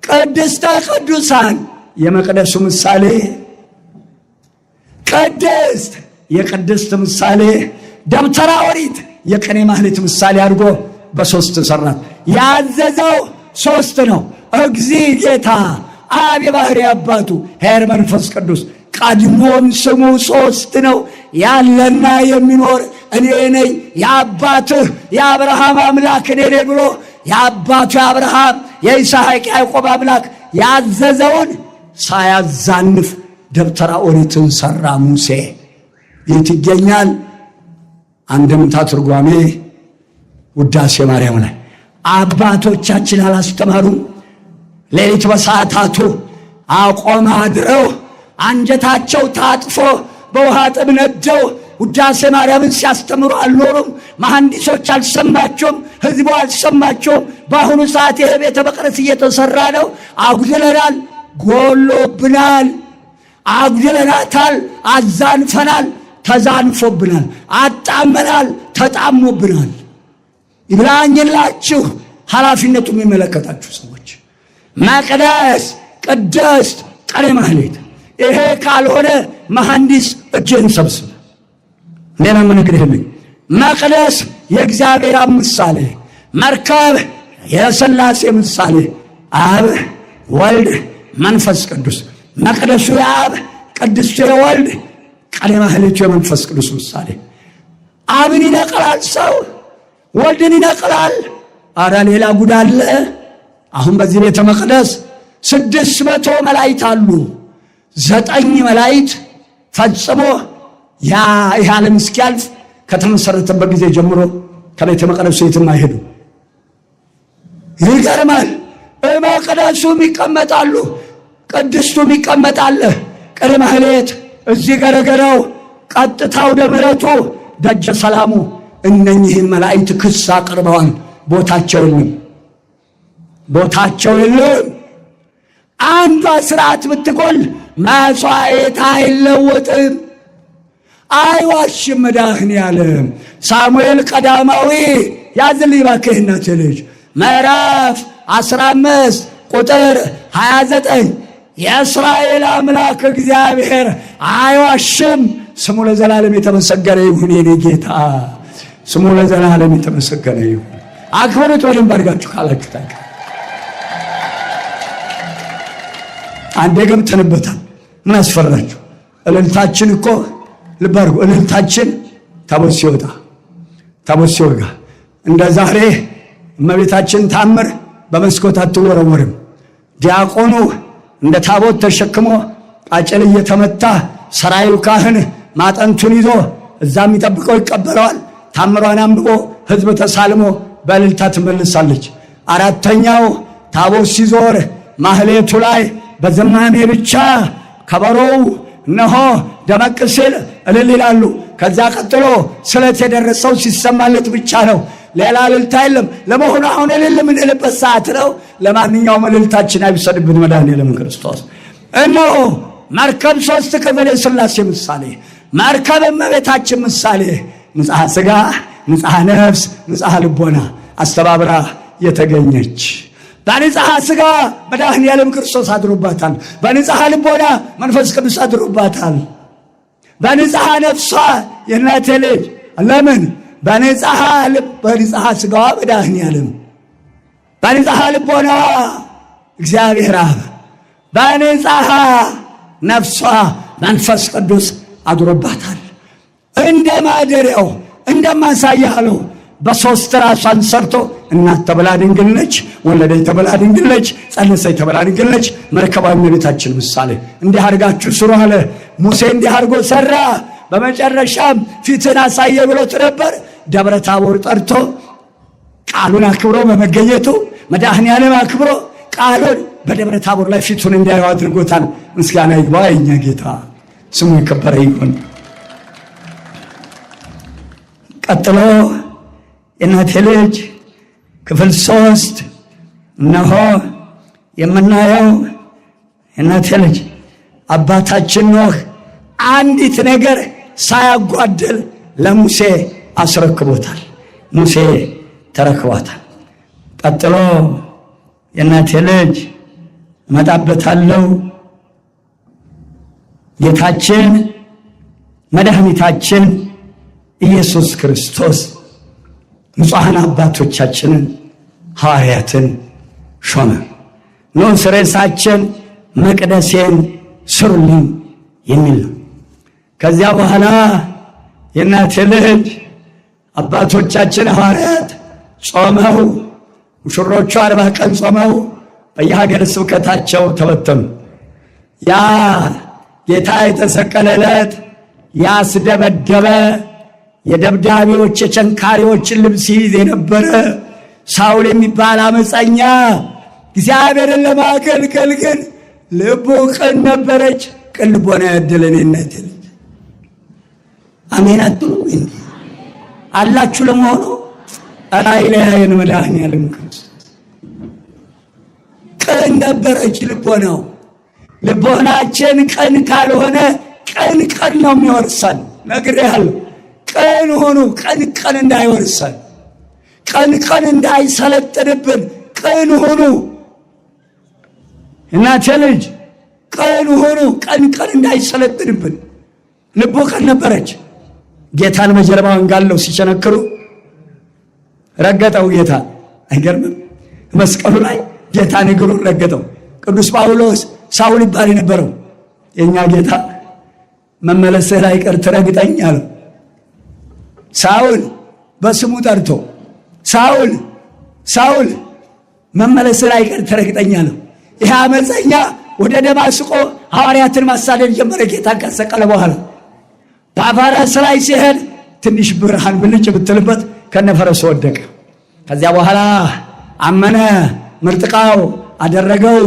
ቅድስተ ቅዱሳን የመቅደሱ ምሳሌ፣ ቅድስት የቅድስት ምሳሌ፣ ደብተራ ኦሪት የቅኔ ማህሌት ምሳሌ አድርጎ በ3 ሰራት። ያዘዘው 3 ነው። እግዚእ ጌታ አብ የባህሪ አባቱ ኄር መንፈስ ቅዱስ። ቀድሞም ስሙ 3 ነው። ያለና የሚኖር እኔ ነኝ የአባትህ የአብርሃም አምላክ እኔ ነኝ ብሎ የአባቱ የአብርሃም የይስሐቅ ያዕቆብ አምላክ ያዘዘውን ሳያዛንፍ ደብተራ ኦሪትን ሰራ ሙሴ። የት ይገኛል? አንድምታ ትርጓሜ ውዳሴ ማርያም ላይ። አባቶቻችን አላስተማሩም? ሌሊት በሰዓታቱ አቆም አድረው አንጀታቸው ታጥፎ በውሃ ጥም ነደው ውዳሴ ማርያምን ሲያስተምሩ አልኖሩም። መሐንዲሶች አልሰማቸውም፣ ህዝቡ አልሰማቸውም። በአሁኑ ሰዓት ይሄ ቤተ መቅደስ እየተሰራ ነው። አጉድለናል፣ ጎሎብናል፣ አጉድለናታል፣ አዛንፈናል፣ ተዛንፎብናል፣ አጣመናል፣ ተጣሞብናል። ይብላኝላችሁ ኃላፊነቱ የሚመለከታችሁ ሰዎች መቅደስ፣ ቅድስት፣ ቀኔ ማህሌት። ይሄ ካልሆነ መሐንዲስ እጅን ሰብስብ። ሌላ ምንግርህልኝ መቅደስ የእግዚአብሔር ምሳሌ፣ መርከብ የሥላሴ ምሳሌ፣ አብ ወልድ መንፈስ ቅዱስ። መቅደሱ የአብ ቅድስቱ የወልድ ቀኔ ማህሌቱ የመንፈስ ቅዱስ ምሳሌ። አብን ይነቅላል ሰው፣ ወልድን ይነቅላል። አረ ሌላ ጉድ አለ። አሁን በዚህ ቤተ መቅደስ 600 መላእክት አሉ። 9 መላእክት ፈጽሞ ይህ ዓለም እስኪያልፍ ከተመሰረተበት ጊዜ ጀምሮ ከቤተ መቅደሱ የትም አይሄዱ። ይገርማል። በመቅደሱም ይቀመጣሉ፣ ቅድስቱም ይቀመጣል። ቀኔ ማህሌት እዚህ ገረገራው፣ ቀጥታ ወደ ምሕረቱ ደጀ ሰላሙ። እነኚህን መላእክት ክስ አቅርበዋል። ቦታቸው የለም፣ ቦታቸው የለም። አንዷ ስርዓት ብትጎል መሥዋዕት አይለወጥም፣ አይዋሽም መድኃኔዓለም። ሳሙኤል ቀዳማዊ ያዝልኝ እባክህ እናቴ ልጅ ምዕራፍ 15 ቁጥር 29 የእስራኤል አምላክ እግዚአብሔር አይዋሽም። ስሙ ለዘላለም የተመሰገነ ይሁን። የኔ ጌታ ስሙ ለዘላለም የተመሰገነ ይሁን። አክብሩት በደንብ አድርጋችሁ ካላችሁ ታውቃ አንዴ ገብተንበታል። ምን አስፈራችሁ? እልልታችን እኮ ልብ አድርጉ። እልልታችን ታቦት ሲወጣ ታቦት ሲወጋ እንደ ዛሬ እመቤታችን ታምር በመስኮት አትወረወርም። ዲያቆኑ እንደ ታቦት ተሸክሞ ቃጭል እየተመታ ሰራዩ ካህን ማጠንቱን ይዞ እዛ የሚጠብቀው ይቀበለዋል። ታምሯን አንብቦ ሕዝብ ተሳልሞ በእልልታ ትመልሳለች። አራተኛው ታቦት ሲዞር ማህሌቱ ላይ በዘማኔ ብቻ ከበሮው እነሆ ደመቅ ሲል እልል ይላሉ። ከዛ ቀጥሎ ስለት የደረሰው ሲሰማለት ብቻ ነው፣ ሌላ እልልታ የለም። ለመሆኑ አሁን እልል የምንልበት ሰዓት ነው። ለማንኛውም እልልታችን አይብሰድብን መድኃኔዓለም ክርስቶስ። እነሆ መርከብ 3 ክፍል የሥላሴ ምሳሌ፣ መርከብ እመቤታችን ምሳሌ፣ ንጽሐ ሥጋ፣ ንጽሐ ነፍስ፣ ንጽሐ ልቦና አስተባብራ የተገኘች። በንጽሐ ሥጋ መድኃኔዓለም ክርስቶስ አድሮባታል። በንጽሐ ልቦና መንፈስ ቅዱስ አድሮባታል። በንጽሐ ነፍሷ የእናቴ ልጅ ለምን በንጽሐ ሥጋዋ መድኃኔዓለም፣ በንጽሐ ልቦናዋ እግዚአብሔር አብ፣ በንጽሐ ነፍሷ መንፈስ ቅዱስ አድሮባታል። እንደ ማደሪያው እንደማሳያለው በሶስት ራሷን ሰርቶ እናት ተብላ ድንግል ነች፣ ወለደች ተብላ ድንግል ነች፣ ጸነሰች ተብላ ድንግል ነች። መርከባዊ እመቤታችን ምሳሌ እንዲህ አድርጋችሁ ስሩ አለ ሙሴ። እንዲህ አድርጎ ሰራ። በመጨረሻም ፊትን አሳየ ብሎት ነበር። ደብረ ታቦር ጠርቶ ቃሉን አክብሮ በመገኘቱ መድኃኔዓለም አክብሮ ቃሉን በደብረ ታቦር ላይ ፊቱን እንዲያዩ አድርጎታል። ምስጋና ይግባ የእኛ ጌታ ስሙ የከበረ ይሁን። ቀጥሎ የእናቴ ልጅ ክፍል 3 እነሆ የምናየው የእናቴ ልጅ አባታችን ኖህ አንዲት ነገር ሳያጓደል ለሙሴ አስረክቦታል። ሙሴ ተረክቧታል። ቀጥሎ የእናቴ ልጅ እመጣበታለሁ ጌታችን መድኃኒታችን ኢየሱስ ክርስቶስ ንጹሐን አባቶቻችንን ሐዋርያትን ሾመ። ኑ ርዕሳችን መቅደሴን ስሩልኝ የሚል ነው። ከዚያ በኋላ የእናቴ ልጅ አባቶቻችን ሐዋርያት ጾመው ሙሽሮቹ 40 ቀን ጾመው በየሀገረ ስብከታቸው ተበተኑ። ያ ጌታ የተሰቀለ ዕለት ያስደበደበ የደብዳቤዎች የቸንካሪዎችን ልብስ ይዝ የነበረ ሳውል የሚባል አመፀኛ እግዚአብሔርን ለማገልገል ግን ልቡ ቅን ነበረች፣ ቅን ልቦና ያደለኔነት አሜን አትሉ እንዴ? አላችሁ ለመሆኑ አይለያየን መድኃኒዓለም ክርስቶስ ቅን ነበረች ልቦናው። ልቦናችን ቅን ካልሆነ ቀን ነው የሚወርሰን። ነግሬሃለሁ። ቅን ሆኑ። ቀን እንዳይወርሰን፣ ቀን እንዳይሰለጥንብን ቅን ሆኑ። እናቴ ልጅ ቅን ሆኑ። ቀን እንዳይሰለጥንብን። ልቦ ቅን ነበረች። ጌታን በጀርባው አንጋለው ሲቸነክሩ ረገጠው ጌታ። አይገርምም? መስቀሉ ላይ ጌታን እግሩን ረገጠው። ቅዱስ ጳውሎስ ሳውል ይባል የነበረው የኛ ጌታ መመለስህ ላይ ቀር ትረግጠኝ አለው። ሳውል በስሙ ጠርቶ ሳውል መመለስህ ላይ ቀር ትረግጠኝ አለው። ይህ አመፀኛ ወደ ደማስቆ ሐዋርያትን ማሳደድ ጀመረ። ጌታን ካሰቀለ በኋላ በፈረስ ላይ ሲሄድ ትንሽ ብርሃን ብልጭ ብትልበት ከነፈረሱ ወደቀ። ከዚያ በኋላ አመነ። ምርጥቃው አደረገው።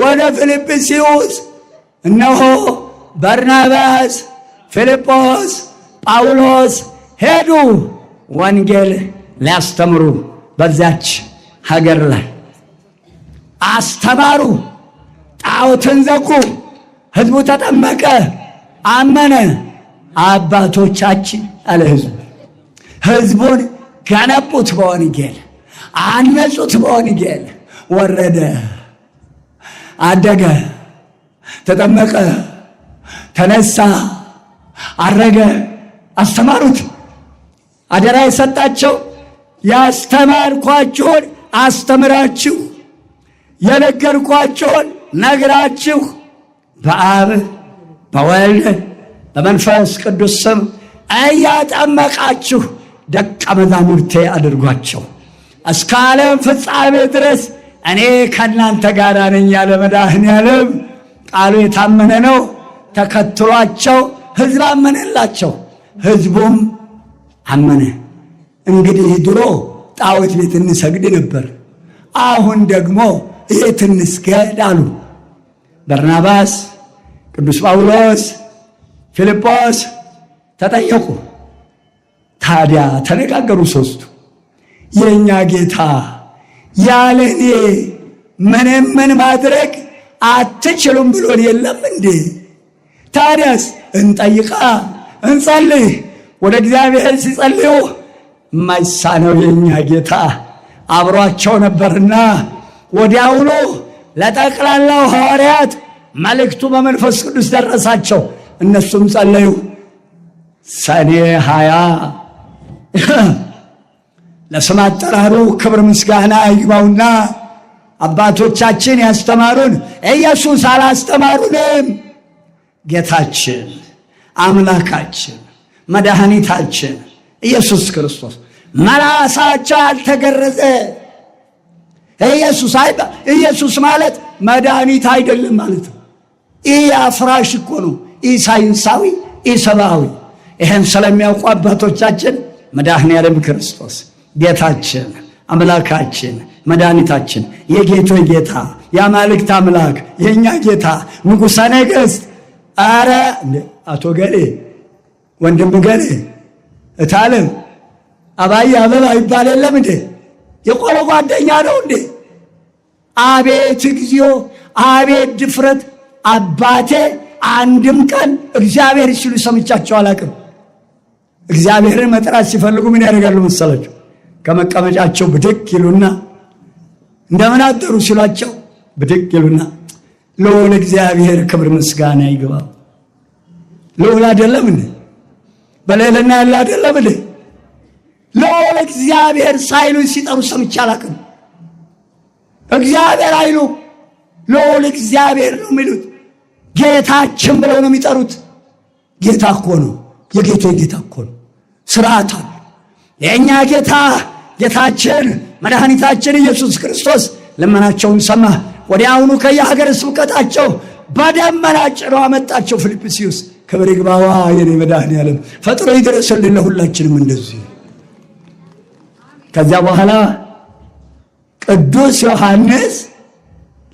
ወደ ፊልጵስዩስ እነሆ በርናባስ፣ ፊልጶስ፣ ጳውሎስ ሄዱ ወንጌል ሊያስተምሩ። በዚያች ሀገር ላይ አስተማሩ። ጣዖትን ዘጉ። ሕዝቡ ተጠመቀ፣ አመነ። አባቶቻችን አለ ሕዝቡን ገነቡት በወንጌል፣ አነጹት በወንጌል። ወረደ፣ አደገ፣ ተጠመቀ፣ ተነሳ፣ አረገ። አስተማሩት። አደራ የሰጣቸው ያስተማርኳችሁን አስተምራችሁ የነገርኳችሁን ነግራችሁ በአብ በወልድ በመንፈስ ቅዱስ ስም እያጠመቃችሁ ደቀ መዛሙርቴ አድርጓቸው እስከ ዓለም ፍጻሜ ድረስ እኔ ከእናንተ ጋር ነኝ ያለ መድኃኔዓለም ቃሉ የታመነ ነው። ተከትሏቸው ሕዝብ አመነላቸው። ሕዝቡም አመነ። እንግዲህ ድሮ ጣዖት ቤት እንሰግድ ነበር፣ አሁን ደግሞ የት እንስገድ አሉ። በርናባስ፣ ቅዱስ ጳውሎስ፣ ፊልጶስ ተጠየቁ። ታዲያ ተነጋገሩ ሦስቱ። የእኛ ጌታ ያለ እኔ ምን ማድረግ አትችሉም ብሎን የለም እንዴ? ታዲያስ እንጠይቃ፣ እንጸልይ። ወደ እግዚአብሔር ሲጸልዩ የማይሳነው የእኛ ጌታ አብሯቸው ነበርና ወዲያውኑ ለጠቅላላው ሐዋርያት መልእክቱ በመንፈስ ቅዱስ ደረሳቸው። እነሱም ጸለዩ። ሰኔ 20 ለስም አጠራሩ ክብር ምስጋና ይግባውና አባቶቻችን ያስተማሩን ኢየሱስ አላስተማሩንም። ጌታችን አምላካችን መድኃኒታችን ኢየሱስ ክርስቶስ መላሳቸው አልተገረዘ ኢየሱስ ማለት መድኃኒት አይደለም ማለት ነው። ይህ አፍራሽ እኮ ነው። ይህ ሳይንሳዊ፣ ይህ ሰብአዊ። ይህን ስለሚያውቁ አባቶቻችን መድኃኔዓለም ክርስቶስ ጌታችን አምላካችን መድኃኒታችን የጌቶች ጌታ የአማልክት አምላክ የእኛ ጌታ ንጉሠ ነገሥት። አረ አቶ ገሌ ወንድም ገሌ እታለም አባይ አበባ ይባል የለም እንዴ? የቆሎ ጓደኛ ነው እንዴ? አቤት እግዚኦ፣ አቤት ድፍረት! አባቴ አንድም ቀን እግዚአብሔር ሲሉ ሰምቻቸው አላውቅም። እግዚአብሔርን መጥራት ሲፈልጉ ምን ያደርጋሉ መሰላችሁ? ከመቀመጫቸው ብድቅ ይሉና እንደምን አደሩ ሲሏቸው ብድቅ ይሉና ልዑል እግዚአብሔር ክብር ምስጋና ይግባው። ልዑል አይደለም እንዴ? በሌልና ያለ አይደለም እንዴ? ልዑል እግዚአብሔር ሳይሉ ሲጠሩ ሰምቼ አላውቅም። እግዚአብሔር አይሉ ልዑል እግዚአብሔር ነው የሚሉት። ጌታችን ብለው ነው የሚጠሩት። ጌታ እኮ ነው፣ የጌቶች ጌታ እኮ ነው። ስርዓት አለ። የእኛ ጌታ ጌታችን መድኃኒታችን ኢየሱስ ክርስቶስ ልመናቸውን ሰማ። ወዲያውኑ ከየሀገረ ስብከታቸው በደመና ጭኖ አመጣቸው ፊልጵስዩስ። ክብር ይግባዋ የኔ መድኃኔዓለም፣ ፈጥሮ ይድረስልን ለሁላችንም እንደዚህ። ከዚያ በኋላ ቅዱስ ዮሐንስ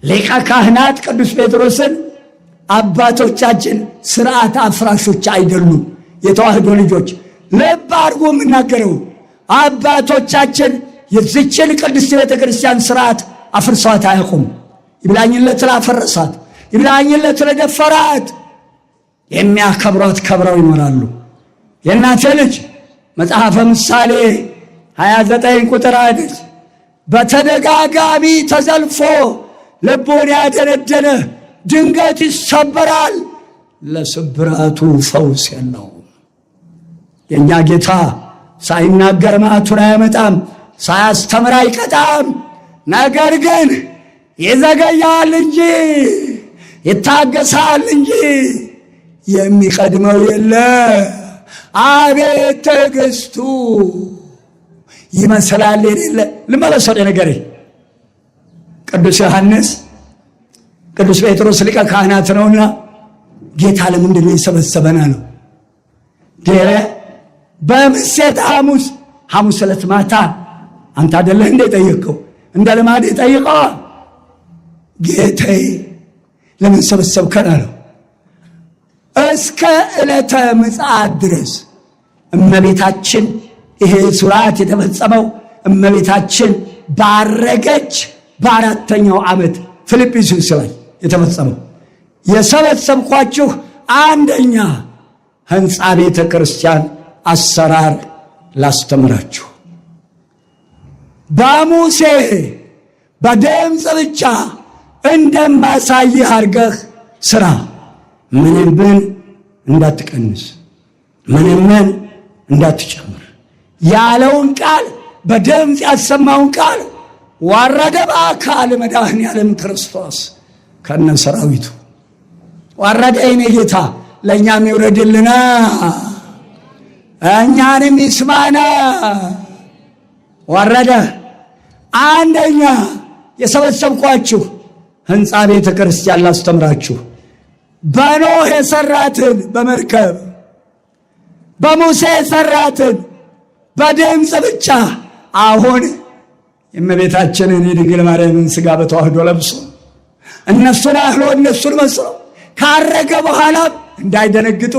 ሊቀ ካህናት ቅዱስ ጴጥሮስን አባቶቻችን ስርዓት አፍራሾች አይደሉም። የተዋህዶ ልጆች ልብ አድርጎ የምናገረው አባቶቻችን የዚችን ቅድስት ቤተ ክርስቲያን ስርዓት አፍርሷት አያውቁም። ይብላኝለት ላፈረሳት፣ ይብላኝለት ለደፈራት የሚያከብሯት ከብረው ይኖራሉ። የእናቴ ልጅ መጽሐፈ ምሳሌ 29 ቁጥር 1 በተደጋጋሚ ተዘልፎ ልቡን ያደነደነ ድንገት ይሰበራል፣ ለስብራቱ ፈውስ የለውም። የእኛ ጌታ ሳይናገር መዓቱን አያመጣም፣ ሳያስተምር አይቀጣም። ነገር ግን ይዘገያል እንጂ ይታገሳል እንጂ የሚቀድመው የለ። አቤት ትዕግስቱ ይመስላል የሌለ። ልመለስ ወደ ነገሬ። ቅዱስ ዮሐንስ ቅዱስ ጴጥሮስ ሊቀ ካህናት ነውና ጌታ ለምንድን ነው የሰበሰበን አለው። በምሴተ ሐሙስ ዕለት ማታ አንተ አይደለህ እንደ ጠየቀው እንደ ልማድ ጠይቀው ጌታዬ ለምን ሰበሰብከን አለው። እስከ ዕለተ ምጽአት ድረስ እመቤታችን ይሄ ሥርዓት የተፈጸመው እመቤታችን ባረገች በአራተኛው ዓመት ፊልጵስዩስ ላይ የተፈጸመው የሰበሰብኳችሁ አንደኛ ሕንፃ ቤተ ክርስቲያን አሰራር ላስተምራችሁ። በሙሴ በድምፅ ብቻ እንደማሳይህ አድርገህ ስራ። ምንም እንዳትቀንስ፣ ምንም እንዳትጨምር ያለውን ቃል በድምፅ ያሰማውን ቃል ወረደ በአካል መድኃኔዓለም ክርስቶስ ከነ ሰራዊቱ ወረደ። የኔ ጌታ ለእኛም ይውረድልና እኛንም ይስማና። ወረደ። አንደኛ የሰበሰብኳችሁ ሕንፃ ቤተ ክርስቲያን ላስተምራችሁ። በኖህ የሰራትን በመርከብ በሙሴ የሰራትን በድምፅ ብቻ አሁን የእመቤታችንን የድንግል ማርያምን ሥጋ በተዋህዶ ለብሶ እነሱን አህሎ እነሱን መስሎ ካረገ በኋላ እንዳይደነግጡ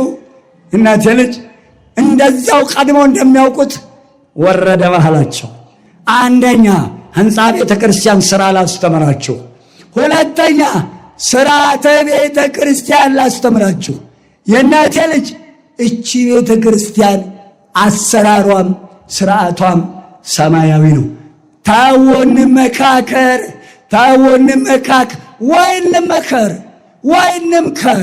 እናቴ ልጅ እንደዚያው ቀድመው እንደሚያውቁት ወረደ መሃላቸው። አንደኛ ሕንፃ ቤተ ክርስቲያን ሥራ ላስተምራችሁ። ሁለተኛ ሥርዓተ ቤተ ክርስቲያን ላስተምራችሁ። የእናቴ ልጅ እቺ ቤተ ክርስቲያን አሰራሯም ሥርዓቷም ሰማያዊ ነው። ታወን መካከር ወይንመከር ወይንምከር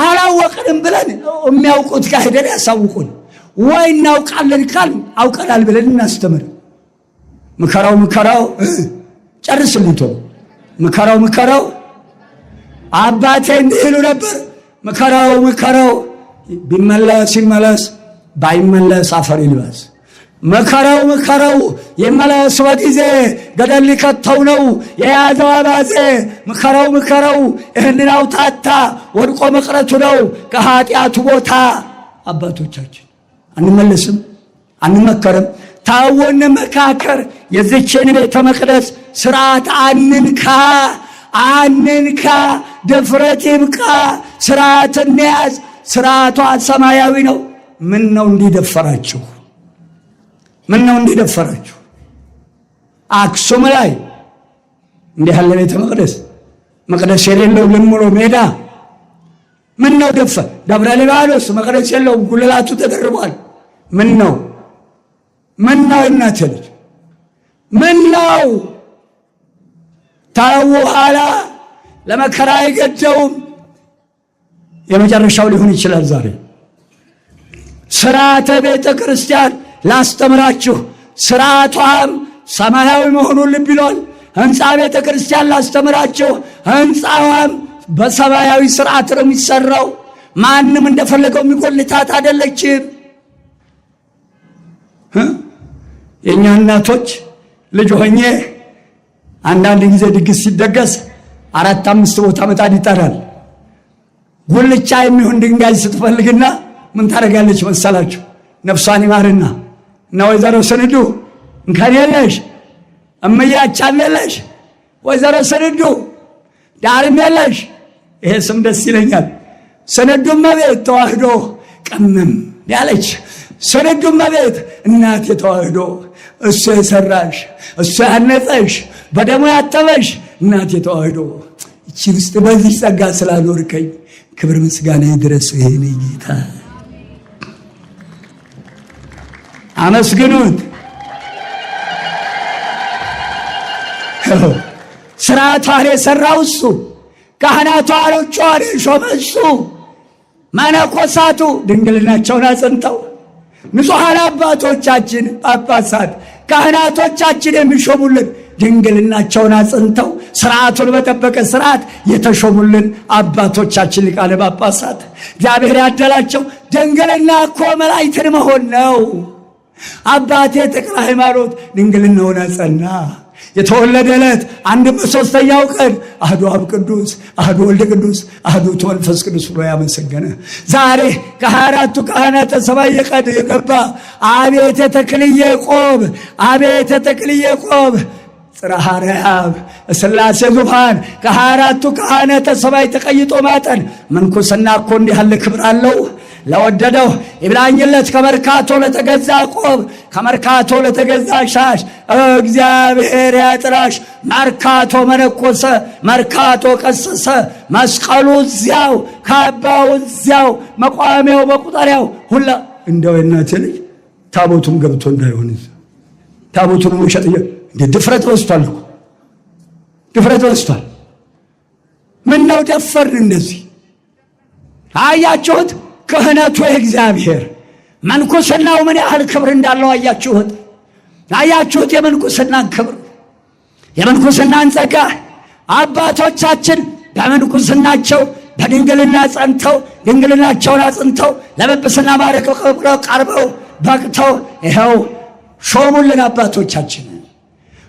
አላወቅንም ብለን የሚያውቁት ጋር ሄደን ያሳውቁን። ወይ እናውቃለን ካል አውቀናል ብለን እናስተምር። ምከራው ጨርስልቶ ምከራው አባቴ እንዲህ ይሉ ነበር። ምከራው ቢመለስ ይመለስ፣ ባይመለስ አፈር ይልበስ። ምከራው የመለስ በጊዜ ገደል ሊከተው ነው የያዘው አባዜ። ምከራው ይህንን አውታታ ወድቆ መቅረቱ ነው ከኃጢአቱ ቦታ። አባቶቻችን አንመለስም፣ አንመከርም። ታወን መካከር የዚችን ቤተ መቅደስ ሥርዓት አንንካ፣ ድፍረት ይብቃ። ሥርዓት እንያዝ። ሥርዓቷ ሰማያዊ ነው። ምን ነው እንዲደፈራችሁ? አክሱም ላይ እንዲህ ያለ ቤተ መቅደስ የሌለው ልሙሎ ሜዳ ምን ነው ደብረ ሊባኖስ መቅደስ የለውም፣ ጉልላቱ ተደርቧል። ምን ነው እናቴ ልጅ ምን ነው? ታው ኋላ ለመከራ አይገደውም። የመጨረሻው ሊሆን ይችላል ዛሬ። ሥርዓተ ቤተ ክርስቲያን ላስተምራችሁ፣ ሥርዓቷም ሰማያዊ መሆኑን ልብ ይሏል። ሕንፃ ቤተ ክርስቲያን ላስተምራችሁ፣ ሕንፃዋም በሰማያዊ ሥርዓት ነው የሚሠራው። ማንም እንደፈለገው የሚጎልታት አይደለችም። የእኛ እናቶች ልጅ ሆኜ አንዳንድ ጊዜ ድግስ ሲደገስ 4-5 ቦታ ምጣድ ይጠራል። ጉልቻ የሚሆን ድንጋይ ስትፈልግና ምን ታደርጋለች መሰላችሁ? ነፍሷን ይማርና እና ወይዘሮ ስንዱ እንከን የለሽ እመያቻለለሽ ወይዘሮ ስንዱ ዳርም የለሽ። ይሄ ስም ደስ ይለኛል። ስንዱ እመቤት ተዋህዶ ቀመም ያለች ስንዱ እመቤት እናቴ ተዋህዶ እሱ የሰራሽ እሱ ያነጸሽ በደሙ ያተበሽ እናቴ ተዋህዶ እቺ ውስጥ በዚህ ጸጋ ስላኖርከኝ ክብር ምስጋና ይድረስ። ይሄኔ ጌታ አመስግኑት። ስርዓቷን የሰራው እሱ፣ ካህናቱ አሮቿን የሾመ እሱ፣ መነኮሳቱ ድንግልናቸውን አጽንተው፣ ንጹሐን አባቶቻችን ጳጳሳት ካህናቶቻችን የሚሾሙልን ድንግልናቸውን አጽንተው ስርዓቱን በጠበቀ ስርዓት የተሾሙልን አባቶቻችን ሊቃነ ጳጳሳት እግዚአብሔር ያደላቸው ድንግልና እኮ መላእክትን መሆን ነው። አባቴ ተክለ ሃይማኖት ድንግልናውን አጸና። የተወለደ ዕለት አንድ በሦስተኛው ቀን አሐዱ አብ ቅዱስ፣ አሐዱ ወልድ ቅዱስ፣ አሐዱ መንፈስ ቅዱስ ብሎ ያመሰገነ ዛሬ ከ24ቱ ካህናተ ሰማይ የገባ አቤተ ተክልዬ ቆብ፣ አቤተ ተክልዬ ቆብ ጽርሐ አርያም ሥላሴ ዙፋን ከ24ቱ ካህናተ ሰማይ ተቀይጦ ማጠን ምንኩስና እኮ እንዲህ ያለ ክብር አለው። ለወደደው ይብላኝለት ከመርካቶ ለተገዛ ቆብ፣ ከመርካቶ ለተገዛ ሻሽ እግዚአብሔር ያጥራሽ። መርካቶ መነኮሰ፣ መርካቶ ቀሰሰ፣ መስቀሉ እዚያው፣ ካባው እዚያው፣ መቋሚያው መቁጠሪያው ሁላ እንደው የእናቴ ልጅ ታቦቱም ገብቶ እንዳይሆን ታቦቱን መሸጥ እንደ ድፍረት ወስቷል እኮ ድፍረት ወስቷል። ምን ነው ደፈርን እንደዚህ? አያችሁት? ክህነቱ የእግዚአብሔር መንኩስናው ምን ያህል ክብር እንዳለው አያችሁት? አያችሁት? የመንኩስናን ክብር የመንኩስናን ጸጋ አባቶቻችን በመንኩስናቸው በድንግልና ጸንተው ድንግልናቸውን አጽንተው ለጵጵስና ማዕረግ ቀርበው በቅተው ይኸው ሾሙልን አባቶቻችን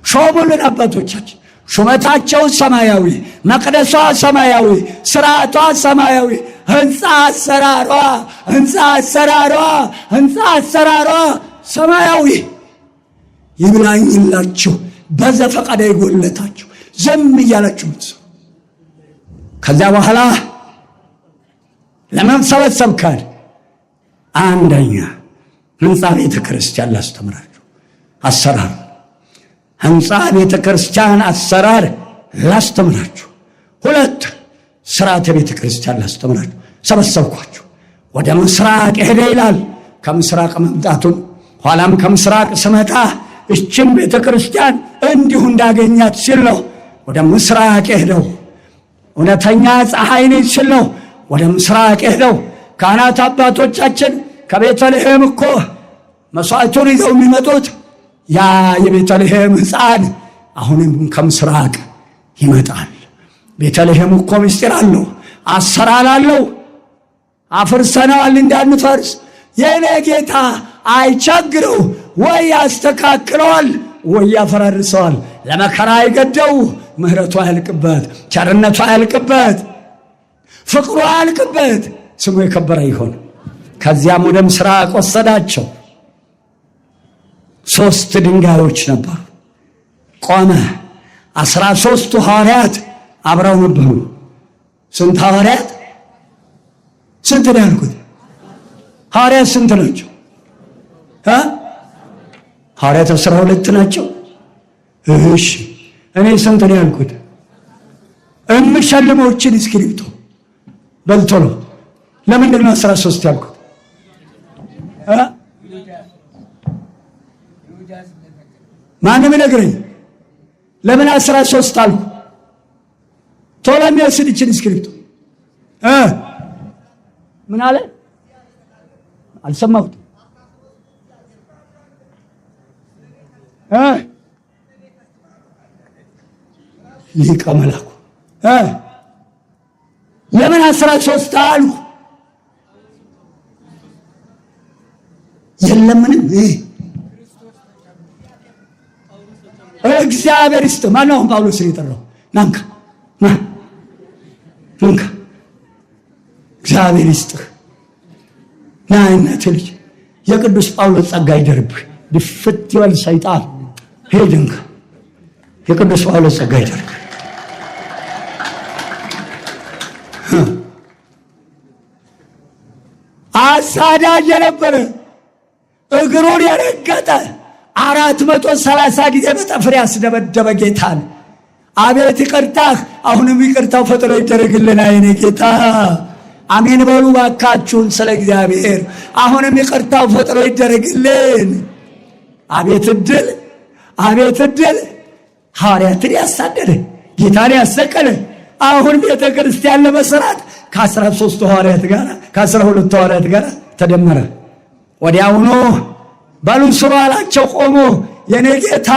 ሾሙልን አባቶቻችን። ሹመታቸው ሰማያዊ፣ መቅደሷ ሰማያዊ፣ ስርዓቷ ሰማያዊ፣ ህንፃ አሰራሯ ሰማያዊ። ይብላኝላችሁ በዘፈቀደ ይጎለታችሁ ዝም እያላችሁት። ከዚያ በኋላ ለምን ሰበሰብካል? አንደኛ ህንፃ ቤተ ክርስቲያን ላስተምራችሁ አሰራር፣ ህንፃ ቤተ ክርስቲያን አሰራር ላስተምራችሁ። ሁለት ስርዓተ ቤተ ክርስቲያን ላስተምራችሁ ሰበሰብኳችሁ። ወደ ምስራቅ ሄደ ይላል። ከምስራቅ መምጣቱን ኋላም ከምስራቅ ስመጣ እችን ቤተ ክርስቲያን እንዲሁ እንዳገኛት ሲል ነው ወደ ምስራቅ ሄደው። እውነተኛ ፀሐይ ነች ሲል ነው ወደ ምስራቅ ሄደው። ካህናት አባቶቻችን ከቤተልሔም እኮ መስዋዕቱን ይዘው የሚመጡት ያ የቤተልሔም ሕፃን አሁንም ከምስራቅ ይመጣል። ቤተልሔም እኮ ምስጢር አለው፣ አሰራር አለው። አፍርሰናል እንዳንፈርስ የኔ ጌታ አይቸግረው፣ ወይ ያስተካክለዋል ወይ ያፈራርሰዋል። ለመከራ አይገደው፣ ምሕረቱ አያልቅበት፣ ቸርነቱ አያልቅበት፣ ፍቅሩ አያልቅበት፣ ስሙ የከበረ ይሆን። ከዚያም ወደ ምስራቅ ወሰዳቸው። 3 ድንጋዮች ነበሩ። ቆመ። 13ቱ ሐዋርያት አብረው ነበሩ። ስንት ሐዋርያት? ስንት ነው ያልኩት? ሐዋርያት ስንት ናቸው? ሐዋርያት 12 ናቸው። እሺ እኔ ስንት ነው ያልኩት? እምሸልመዎችን እስክሪብቶ በልቶ ነው። ለምንድን ነው 13 ያልኩት? ማንም ይነግረኝ ለምን 13 አልኩ? ቶሎ የሚወስድ ይችን እስክሪብቶ ምን አለ? አልሰማሁትም። ሊቀ መላኩ ለምን 13 አልኩ? የለምንም እግዚአብሔር ይስጥ። ማነው ጳውሎስ የጠራው? ናንካ እግዚአብሔር ይስጥህ። ና እናቴ ልጅ የቅዱስ ጳውሎስ ጸጋ ይደርብህ። ድፍት ይበል ሰይጣን። ሄድንካ የቅዱስ ጳውሎስ ጸጋ ይደርብህ። አሳዳጅ የነበረ እግሩን የረገጠ 430 ጊዜ በጠፍር ያስደበደበ ጌታን አቤት ይቅርታህ፣ አሁንም ይቅርታው ፈጥኖ ይደረግልን አይኔ ጌታ። አሜን በሉ ባካችሁን ስለ እግዚአብሔር። አሁንም ይቅርታው ፈጥኖ ይደረግልን። አቤት እድል፣ አቤት እድል! ሐዋርያትን ያሳደደ ጌታን ያሰቀለ አሁን ቤተ ክርስቲያን ለመስራት ከ13 ሐዋርያት ጋር ከ12 ሐዋርያት ጋር ተደመረ። ወዲያውኑ በሉ ስሩ አላቸው። ቆሞ የኔ ጌታ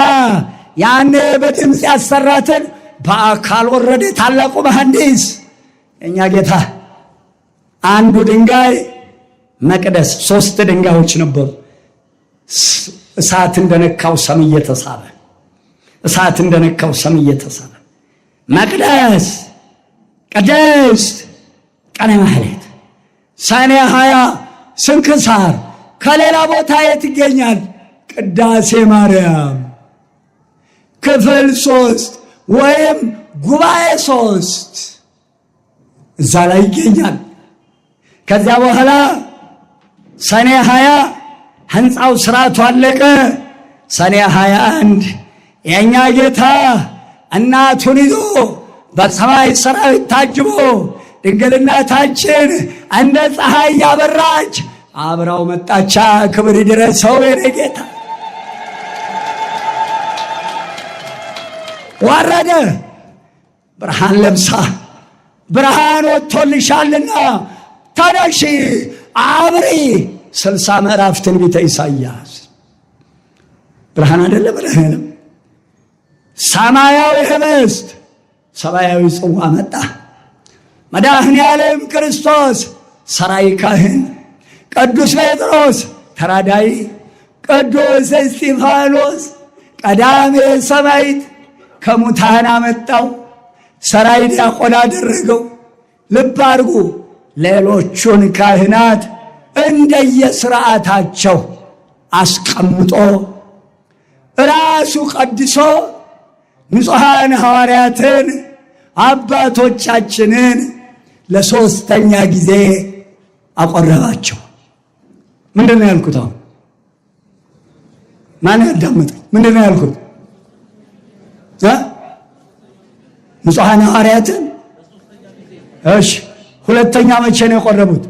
ያኔ በድምፅ ያሰራትን በአካል ወረደ። ታላቁ መሐንዲስ እኛ ጌታ አንዱ ድንጋይ መቅደስ 3 ድንጋዮች ነበሩ። እሳት እንደነካው ሰም እየተሳበ እሳት እንደነካው ሰም እየተሳበ መቅደስ ቅድስት ቀነ ማህሌት ሰኔ 20 ስንክሳር ከሌላ ቦታ የት ይገኛል? ቅዳሴ ማርያም ክፍል 3 ወይም ጉባኤ 3 እዛ ላይ ይገኛል። ከዚያ በኋላ ሰኔ 20 ህንፃው ስራቱ አለቀ። ሰኔ 21 የኛ ጌታ እናቱን ይዞ በሰማይ ሰራዊት ታጅቦ ድንግልናታችን እንደ ፀሐይ ያበራች አብራው መጣቻ። ክብር ይድረሰው የኔ ጌታ። ወረደ ብርሃን ለብሳ ብርሃን ወጥቶልሻልና ተነሺ አብሪ። 60 ምዕራፍ ትንቢተ ኢሳይያስ ብርሃን አይደለ ብርሃን ሰማያዊ ህብስት ሰማያዊ ጽዋ መጣ። መድኃኔ ዓለም ክርስቶስ ሰራይ ካህን፣ ቅዱስ ጴጥሮስ ተራዳይ፣ ቅዱስ እስጢፋኖስ ቀዳሜ ሰማዕት ከሙታን አመጣው፣ ሰራይ ዲያቆን አደረገው። ልብ አድርጉ። ሌሎቹን ካህናት እንደየሥርዓታቸው አስቀምጦ ራሱ ቀድሶ ንጹሐን ሐዋርያትን አባቶቻችንን ለ3ኛ ጊዜ አቆረባቸው። ምንድነው ያልኩት? አሁን ማን ያዳምጥ? ምንድነው ያልኩት? ንጹሐን ሐዋርያትን እሺ፣ 2ኛ መቼ ነው የቆረቡት?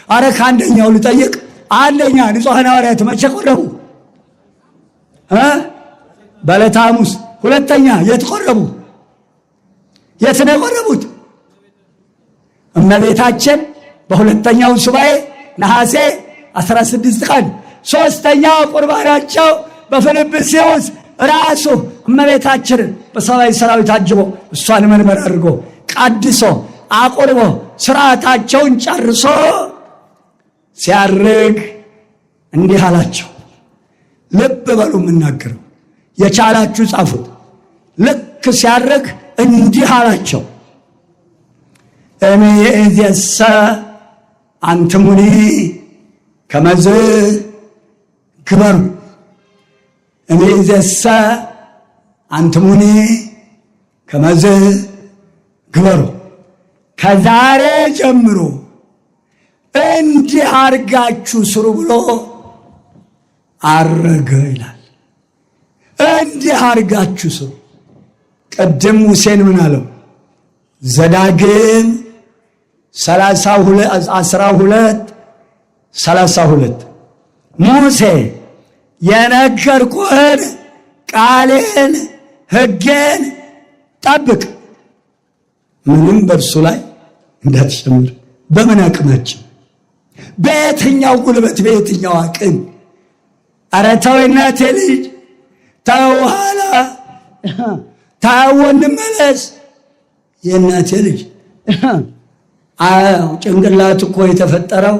አረ ከአንደኛው ልጠይቅ። አንደኛ ንጹሐን ሐዋርያት መቼ ቆረቡ? በዕለተ ሐሙስ። 2ኛ የት ቆረቡ? የት ነው የቆረቡት? እመቤታችን በ2ኛው ሱባኤ ነሐሴ 16 ቀን። 3ኛ ቁርባናቸው በፊልጵስዩስ ራሱ እመቤታችንን በሰማይ ሰራዊት አጅቦ እሷን መንበር አድርጎ ቀድሶ አቁርቦ ስርዓታቸውን ጨርሶ ሲያርግ እንዲህ አላቸው። ልብ በሉ የምናገረው፣ የቻላችሁ ጻፉት። ልክ ሲያርግ እንዲህ አላቸው። እምይእዜሰ አንትሙኒ ከመዝ ግበሩ። እምይእዜሰ አንትሙኒ ከመዝ ግበሩ። ከዛሬ ጀምሮ እንዲህ አርጋችሁ ስሩ ብሎ አረገ ይላል። እንዲህ አርጋችሁ ስሩ። ቅድም ሙሴን ምን አለው? ዘዳግም 12:32 ሙሴ የነገርኩህን ቃሌን ሕጌን ጠብቅ፣ ምንም በእርሱ ላይ እንዳትጨምር። በምን አቅማችን? በየትኛው ጉልበት? በየትኛው አቅም? ኧረ ተው እናቴ ልጅ ተው፣ ኋላ ተው፣ እንመለስ። የእናቴ ልጅ ጭንቅላት እኮ የተፈጠረው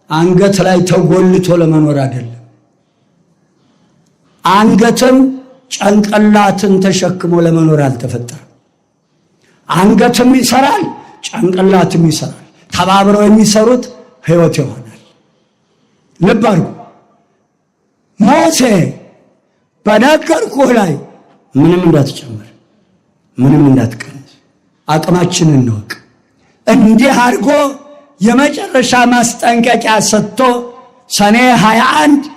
አንገት ላይ ተጎልቶ ለመኖር አይደለም። አንገትም ጭንቅላትን ተሸክሞ ለመኖር አልተፈጠረም። አንገትም ይሰራል፣ ጭንቅላትም ይሰራል። ተባብረው የሚሰሩት ሕይወት ይሆናል። ልብ አድርጉ። ሙሴ በነገርኩህ ላይ ምንም እንዳትጨምር፣ ምንም እንዳትቀንስ፣ አቅማችንን እንወቅ። እንዲህ አድርጎ የመጨረሻ ማስጠንቀቂያ ሰጥቶ ሰኔ 21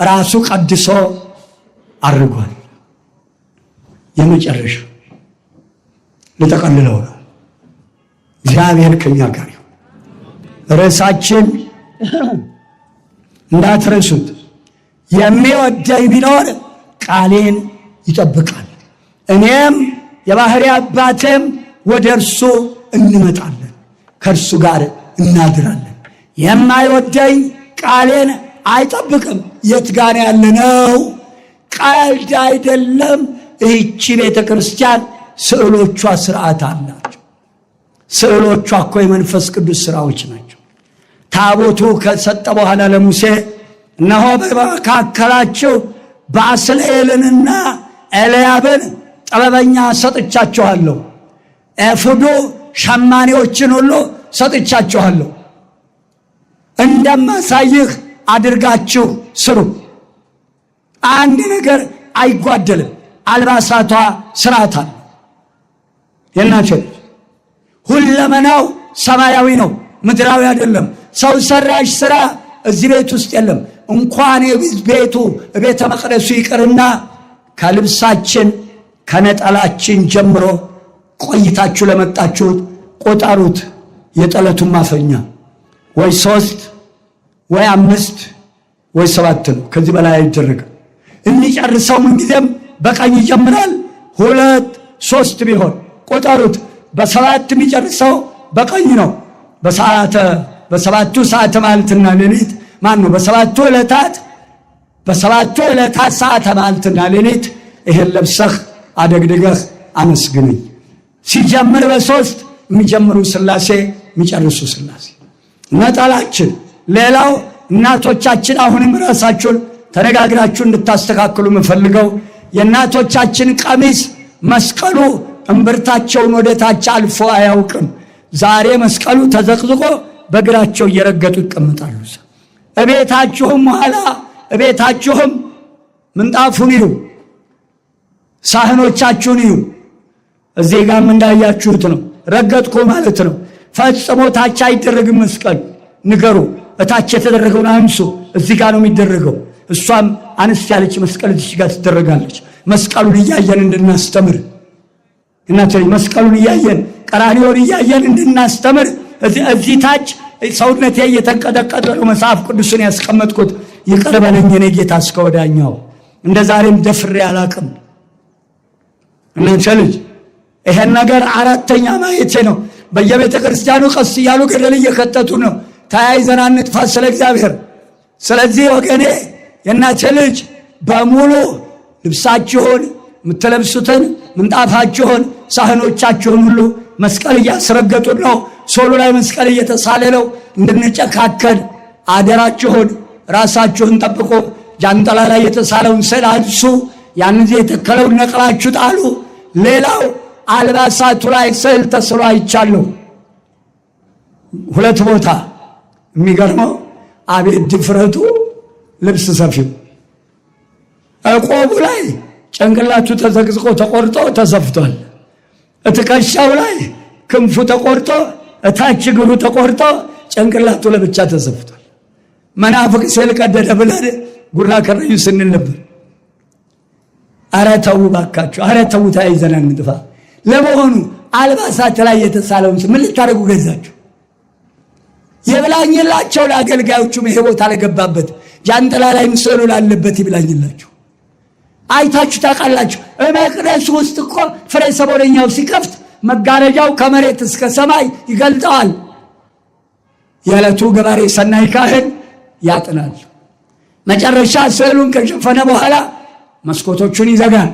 ራሱ ቀድሶ አርጓል። የመጨረሻ ለተቀልለው ነው። እግዚአብሔር ከኛ ጋር ይሁን። ርዕሳችን እንዳትረሱት፣ የሚወደኝ ቢኖር ቃሌን ይጠብቃል፣ እኔም የባህሪ አባቴም ወደ እርሱ እንመጣለን፣ ከእርሱ ጋር እናድራለን። የማይወደኝ ቃሌን አይጠብቅም። የት ጋር ያለነው? ቀልድ አይደለም። ይህቺ ቤተ ክርስቲያን ስዕሎቿ ስርዓት አላቸው። ስዕሎቿ እኮ የመንፈስ ቅዱስ ስራዎች ናቸው። ታቦቱ ከሰጠ በኋላ ለሙሴ እነሆ በመካከላችሁ ባስልኤልንና ኤልያብን ጥበበኛ ሰጥቻችኋለሁ፣ ኤፉዱ ሸማኔዎችን ሁሉ ሰጥቻችኋለሁ፣ እንደማሳይህ አድርጋችሁ ስሩ። አንድ ነገር አይጓደልም። አልባሳቷ ስርዓት አለ። የናቸው ሁለመናው ሰማያዊ ነው፣ ምድራዊ አይደለም። ሰው ሰራሽ ስራ እዚህ ቤት ውስጥ የለም። እንኳን ቤቱ ቤተ መቅደሱ ይቅርና ከልብሳችን ከነጠላችን ጀምሮ ቆይታችሁ ለመጣችሁት ቆጠሩት። የጠለቱን ማፈኛ ወይ 3 ወይ 5 ወይ 7 ነው። ከዚህ በላይ አይደረግም። የሚጨርሰው ምንጊዜም በቀኝ ይጀምራል። 2 3 ቢሆን ቆጠሩት። በ7 የሚጨርሰው በቀኝ ነው። በሰባቱ ሰዓተ ማልትና ሌሊት በሰባቱ ዕለታት ሰዓተ ማልትና ሌሊት ይሄን ለብሰህ አደግድገህ አመስግነኝ። ሲጀምር በ3 የሚጀምሩ ሥላሴ የሚጨርሱ ሥላሴ። ነጠላችን ሌላው እናቶቻችን አሁንም ራሳችሁን ተነጋግራችሁ እንድታስተካክሉ የምፈልገው የእናቶቻችን ቀሚስ መስቀሉ እምብርታቸውን ወደ ታች አልፎ አያውቅም። ዛሬ መስቀሉ ተዘቅዝቆ በእግራቸው እየረገጡ ይቀመጣሉ። እቤታችሁም ኋላ እቤታችሁም ምንጣፉን ይዩ፣ ሳህኖቻችሁን ይዩ። እዚህ ጋርም እንዳያችሁት ነው። ረገጥኩ ማለት ነው። ፈጽሞ ታች አይደረግም መስቀል። ንገሩ፣ እታች የተደረገውን አንሱ። እዚህ ጋር ነው የሚደረገው። እሷም አነስ ያለች መስቀል እዚህ ጋር ትደረጋለች። መስቀሉን እያየን እንድናስተምር እናቴ፣ መስቀሉን እያየን ቀራንዮን እያየን እንድናስተምር እዚህ ታች ሰውነቴ እየተንቀጠቀጠ ነው መጽሐፍ ቅዱስን ያስቀመጥኩት። ይቅር በለኝ የኔ ጌታ እስከ ወዳኛው። እንደ ዛሬም ደፍሬ አላቅም። እናንተ ልጅ ይሄን ነገር 4ኛ ማየቴ ነው። በየቤተ ክርስቲያኑ ቀስ እያሉ ገደል እየከተቱ ነው። ተያይዘን አንጥፋ ስለ እግዚአብሔር። ስለዚህ ወገኔ የእናቴ ልጅ በሙሉ ልብሳችሁን፣ የምትለብሱትን ምንጣፋችሁን፣ ሳህኖቻችሁን ሁሉ መስቀል እያስረገጡን ነው። ሶሉ ላይ መስቀል እየተሳለ ነው። እንድንጨካከል አደራችሁን። ራሳችሁን ጠብቁ። ጃንጥላ ላይ የተሳለውን ስዕል አንሱ። ያን ጊዜ የተከለውን ነቅላችሁ ጣሉ። ሌላው አልባሳቱ ላይ ስዕል ተስሎ አይቻለሁ 2 ቦታ። የሚገርመው አቤት ድፍረቱ! ልብስ ሰፊው ቆቡ ላይ ጭንቅላቱ ተዘቅዝቆ ተቆርጦ ተሰፍቷል። እትከሻው ላይ ክንፉ ተቆርጦ እታች እግሩ ተቆርጦ ጭንቅላቱ ለብቻ ተሰፍቷል። መናፍቅ ስዕል ቀደደ ብለን ጉራ ከረዩ ስንል ነበር። ኧረ ተው ባካችሁ፣ ኧረ ተው ተያይዘን እንጥፋ። ለመሆኑ አልባሳት ላይ የተሳለውን ምን ልታደርጉ ገዛችሁ? ይብላኝላቸው ለአገልጋዮቹም ይሄ ቦታ ለገባበት ጃንጥላ ላይ ስዕሉ ላለበት ይብላኝላቸው። አይታችሁ ታውቃላችሁ? መቅደስ ውስጥ እኮ ፍሬ ሰሞነኛው ሲከፍት መጋረጃው ከመሬት እስከ ሰማይ ይገልጠዋል። የዕለቱ ገባሬ ሰናይ ካህን ያጥናል። መጨረሻ ስዕሉን ከሸፈነ በኋላ መስኮቶቹን ይዘጋል፣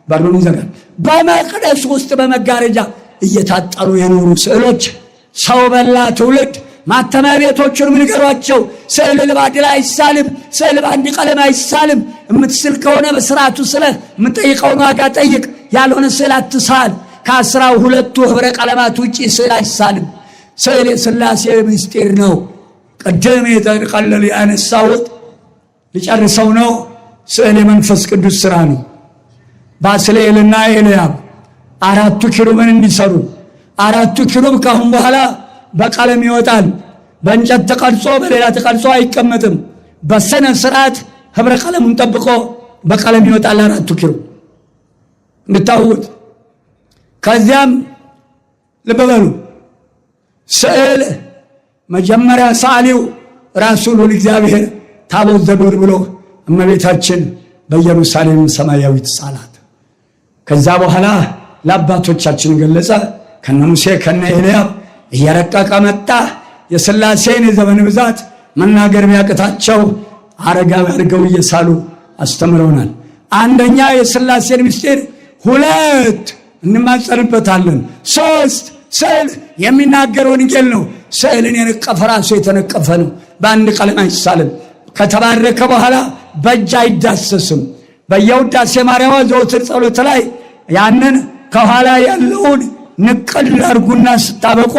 በሩን ይዘጋል። በመቅደስ ውስጥ በመጋረጃ እየታጠሩ የኖሩ ስዕሎች ሰው በላ ትውልድ። ማተሚያ ቤቶቹን ንገሯቸው። ስዕል በአንድ ላይ አይሳልም፣ ስዕል በአንድ ቀለም አይሳልም። የምትስል ከሆነ በስርዓቱ ስለህ የምትጠይቀውን ዋጋ ጠይቅ። ያልሆነ ስዕል አትሳል። ከ12ቱ ህብረ ቀለማት ውጪ ስዕል አይሳልም። ስዕል የሥላሴ ምስጢር ነው። ቅድም የተቀለለ ያነሳሁት ልጨርሰው ነው። ስዕል የመንፈስ ቅዱስ ሥራ ነው። ባስልኤልና ኤልያብ 4ቱ ኪሩብን እንዲሰሩ 4ቱ ኪሩብ ካሁን በኋላ በቀለም ይወጣል። በእንጨት ተቀርጾ በሌላ ተቀርጾ አይቀመጥም። በስነ ስርዓት ህብረ ቀለሙን ጠብቆ በቀለም ይወጣል 4 ኪሎ እንድታውቁት። ከዚያም ልብ በሉ ስዕል መጀመሪያ ሰዓሊው ራሱ ልዑል እግዚአብሔር ታቦት ዘዶር ብሎ እመቤታችን በኢየሩሳሌም ሰማያዊት ሳላት። ከዛ በኋላ ለአባቶቻችን ገለጸ። ከነ ሙሴ ከነ ኤልያብ እየረቀቀ መጣ። የሥላሴን የዘመን ብዛት መናገር ቢያቅታቸው አረጋዊ አድርገው እየሳሉ አስተምረውናል። አንደኛ የሥላሴን ምስጢር 2 እንማጸንበታለን። 3 ስዕል የሚናገር ወንጌል ነው። ስዕልን የነቀፈ ራሱ የተነቀፈ ነው። በአንድ ቀለም አይሳልም። ከተባረከ በኋላ በእጅ አይዳሰስም። በየውዳሴ ማርያም ዘወትር ጸሎት ላይ ያንን ከኋላ ያለውን ንቅል አድርጉና ስታበቁ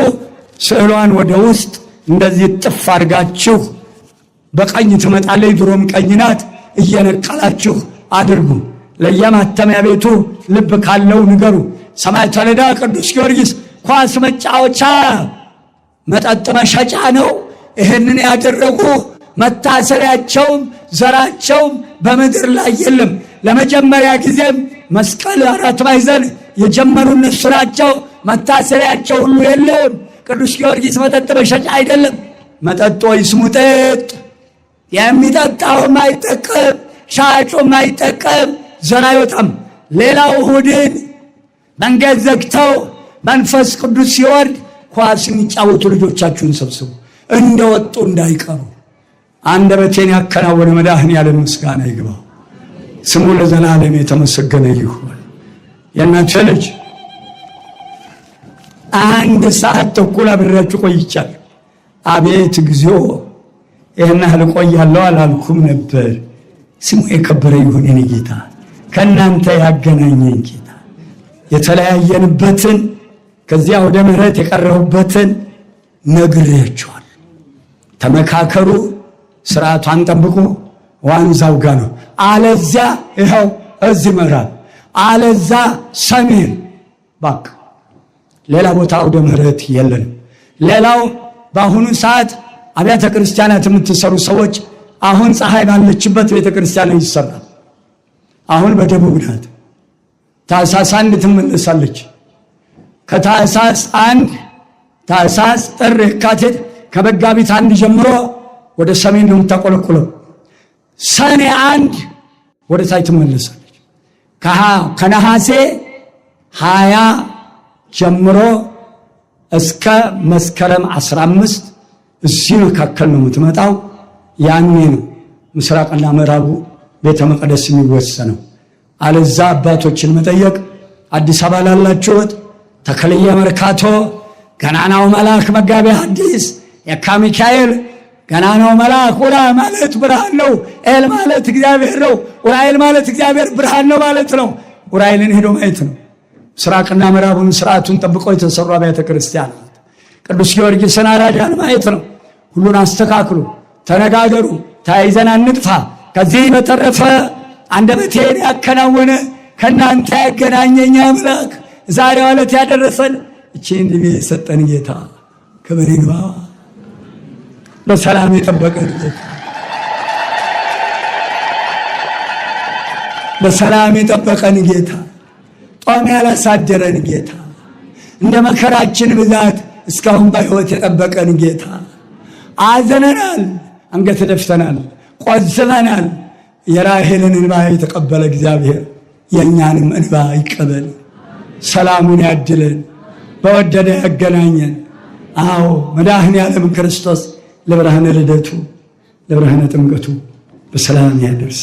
ስዕሏን ወደ ውስጥ እንደዚህ ጥፍ አድርጋችሁ በቀኝ ትመጣለች፣ ድሮም ቀኝ ናት፣ እየነቀላችሁ አድርጉ። ለየማተሚያ ቤቱ ልብ ካለው ንገሩ። ሰማዕተ ልዳ ቅዱስ ጊዮርጊስ ኳስ መጫወቻ መጠጥ መሸጫ ነው። ይህንን ያደረጉ መታሰሪያቸውም ዘራቸውም በምድር ላይ የለም። ለመጀመሪያ ጊዜም መስቀል 4 ማዕዘን የጀመሩ እነሱ ናቸው። መታሰሪያቸው ሁሉ የለም። ቅዱስ ጊዮርጊስ መጠጥ መሸጫ አይደለም። መጠጥ ወይስ ሙጠጥ የሚጠጣውም አይጠቀም፣ ሻጩም አይጠቀም፣ ዘር አይወጣም። ሌላው እሑድን መንገድ ዘግተው መንፈስ ቅዱስ ሲወርድ ኳስ የሚጫወቱ ልጆቻችሁን ሰብስቡ፣ እንደወጡ እንዳይቀሩ። አንደበቴን ያከናወነ መድኃኔዓለም ምስጋና ይግባው፣ ስሙ ለዘላለም የተመሰገነ ይሁን። የእናንተ ልጅ 1 ሰዓት ተኩል አብሬያችሁ ቆይቻለሁ። አቤት እግዚኦ ይህን ያህል ቆያለሁ አላልኩም ነበር። ስሙ የከበረ ይሁን የኔ ጌታ፣ ከእናንተ ያገናኘኝ ጌታ። የተለያየንበትን ከዚያ ወደ ምሕረት የቀረሁበትን ነግሬያችኋል። ተመካከሩ፣ ስርዓቷን ጠብቁ። ዋንዛው ጋ ነው። አለዚያ ይኸው እዚህ ምዕራብ፣ አለዛ ሰሜን፣ ባክ ሌላ ቦታ ወደ ምሕረት የለንም። ሌላው በአሁኑ ሰዓት አብያተ ክርስቲያናት የምትሰሩ ሰዎች አሁን ፀሐይ ባለችበት ቤተ ክርስቲያን ይሰራል። አሁን በደቡብ ናት። ታኅሳስ 1 ትመለሳለች። ከታኅሳስ 1 ታኅሳስ፣ ጥር፣ የካቲት ከመጋቢት 1 ጀምሮ ወደ ሰሜን ነው የምታቆለቁለው። ሰኔ 1 ወደ ታች ትመለሳለች። ከነሐሴ 20 ጀምሮ እስከ መስከረም 15 እዚህ መካከል ነው የምትመጣው። ያኔ ነው ምስራቅና ምዕራቡ ቤተ መቅደስ የሚወሰነው። አለዛ አባቶችን መጠየቅ አዲስ አበባ ላላችሁት ተክልየ መርካቶ ገናናው መልአክ መጋቤ ሐዲስ የካ ሚካኤል ገናናው መልአክ ኡራ ማለት ብርሃን ነው። ኤል ማለት እግዚአብሔር ነው። ኡራኤል ማለት እግዚአብሔር ብርሃን ነው ማለት ነው። ኡራኤልን ሄዶ ማየት ነው። ምስራቅና ምዕራቡን ስርዓቱን ጠብቀው የተሰሩ አብያተ ክርስቲያናት ቅዱስ ጊዮርጊስን አራዳን ማየት ነው። ሁሉን አስተካክሉ፣ ተነጋገሩ፣ ተያይዘን አንጥፋ። ከዚህ በተረፈ አንደበቴን ያከናወነ ከእናንተ ያገናኘኝ አምላክ ዛሬው ዕለት ያደረሰን እቺን ዕድሜ የሰጠን ጌታ ክብር ይግባው። በሰላም የጠበቀን ጌታ፣ በሰላም የጠበቀን ጌታ፣ ጦም ያላሳደረን ጌታ፣ እንደ መከራችን ብዛት እስካሁን በሕይወት የጠበቀን ጌታ። አዘነናል፣ አንገት ደፍተናል፣ ቆዝመናል። የራሔልን እንባ የተቀበለ እግዚአብሔር የእኛንም እንባ ይቀበል። ሰላሙን ያድለን፣ በወደደ ያገናኘን። አዎ መድኃኔዓለም ክርስቶስ ለብርሃነ ልደቱ ለብርሃነ ጥምቀቱ በሰላም ያደርስ።